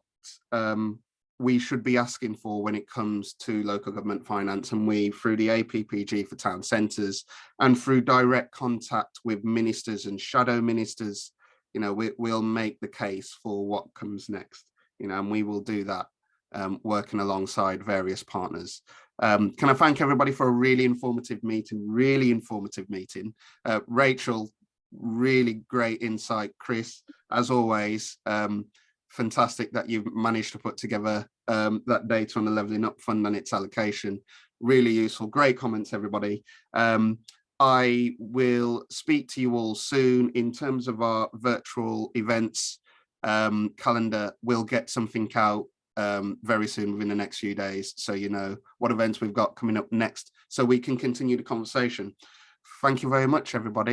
Speaker 1: we should be asking for when it comes to local government finance. And we, through the APPG for town centres and through direct contact with ministers and shadow ministers, you know, we'll make the case for what comes next, you know, and we will do that working alongside various partners. Can I thank everybody for a really informative meeting, Rachel, really great insight. Chris, as always, fantastic that you've managed to put together that data on the Levelling Up Fund and its allocation. Really useful, great comments, everybody. I will speak to you all soon. In terms of our virtual events calendar, we'll get something out very soon, within the next few days, so you know what events we've got coming up next, so we can continue the conversation. Thank you very much, everybody.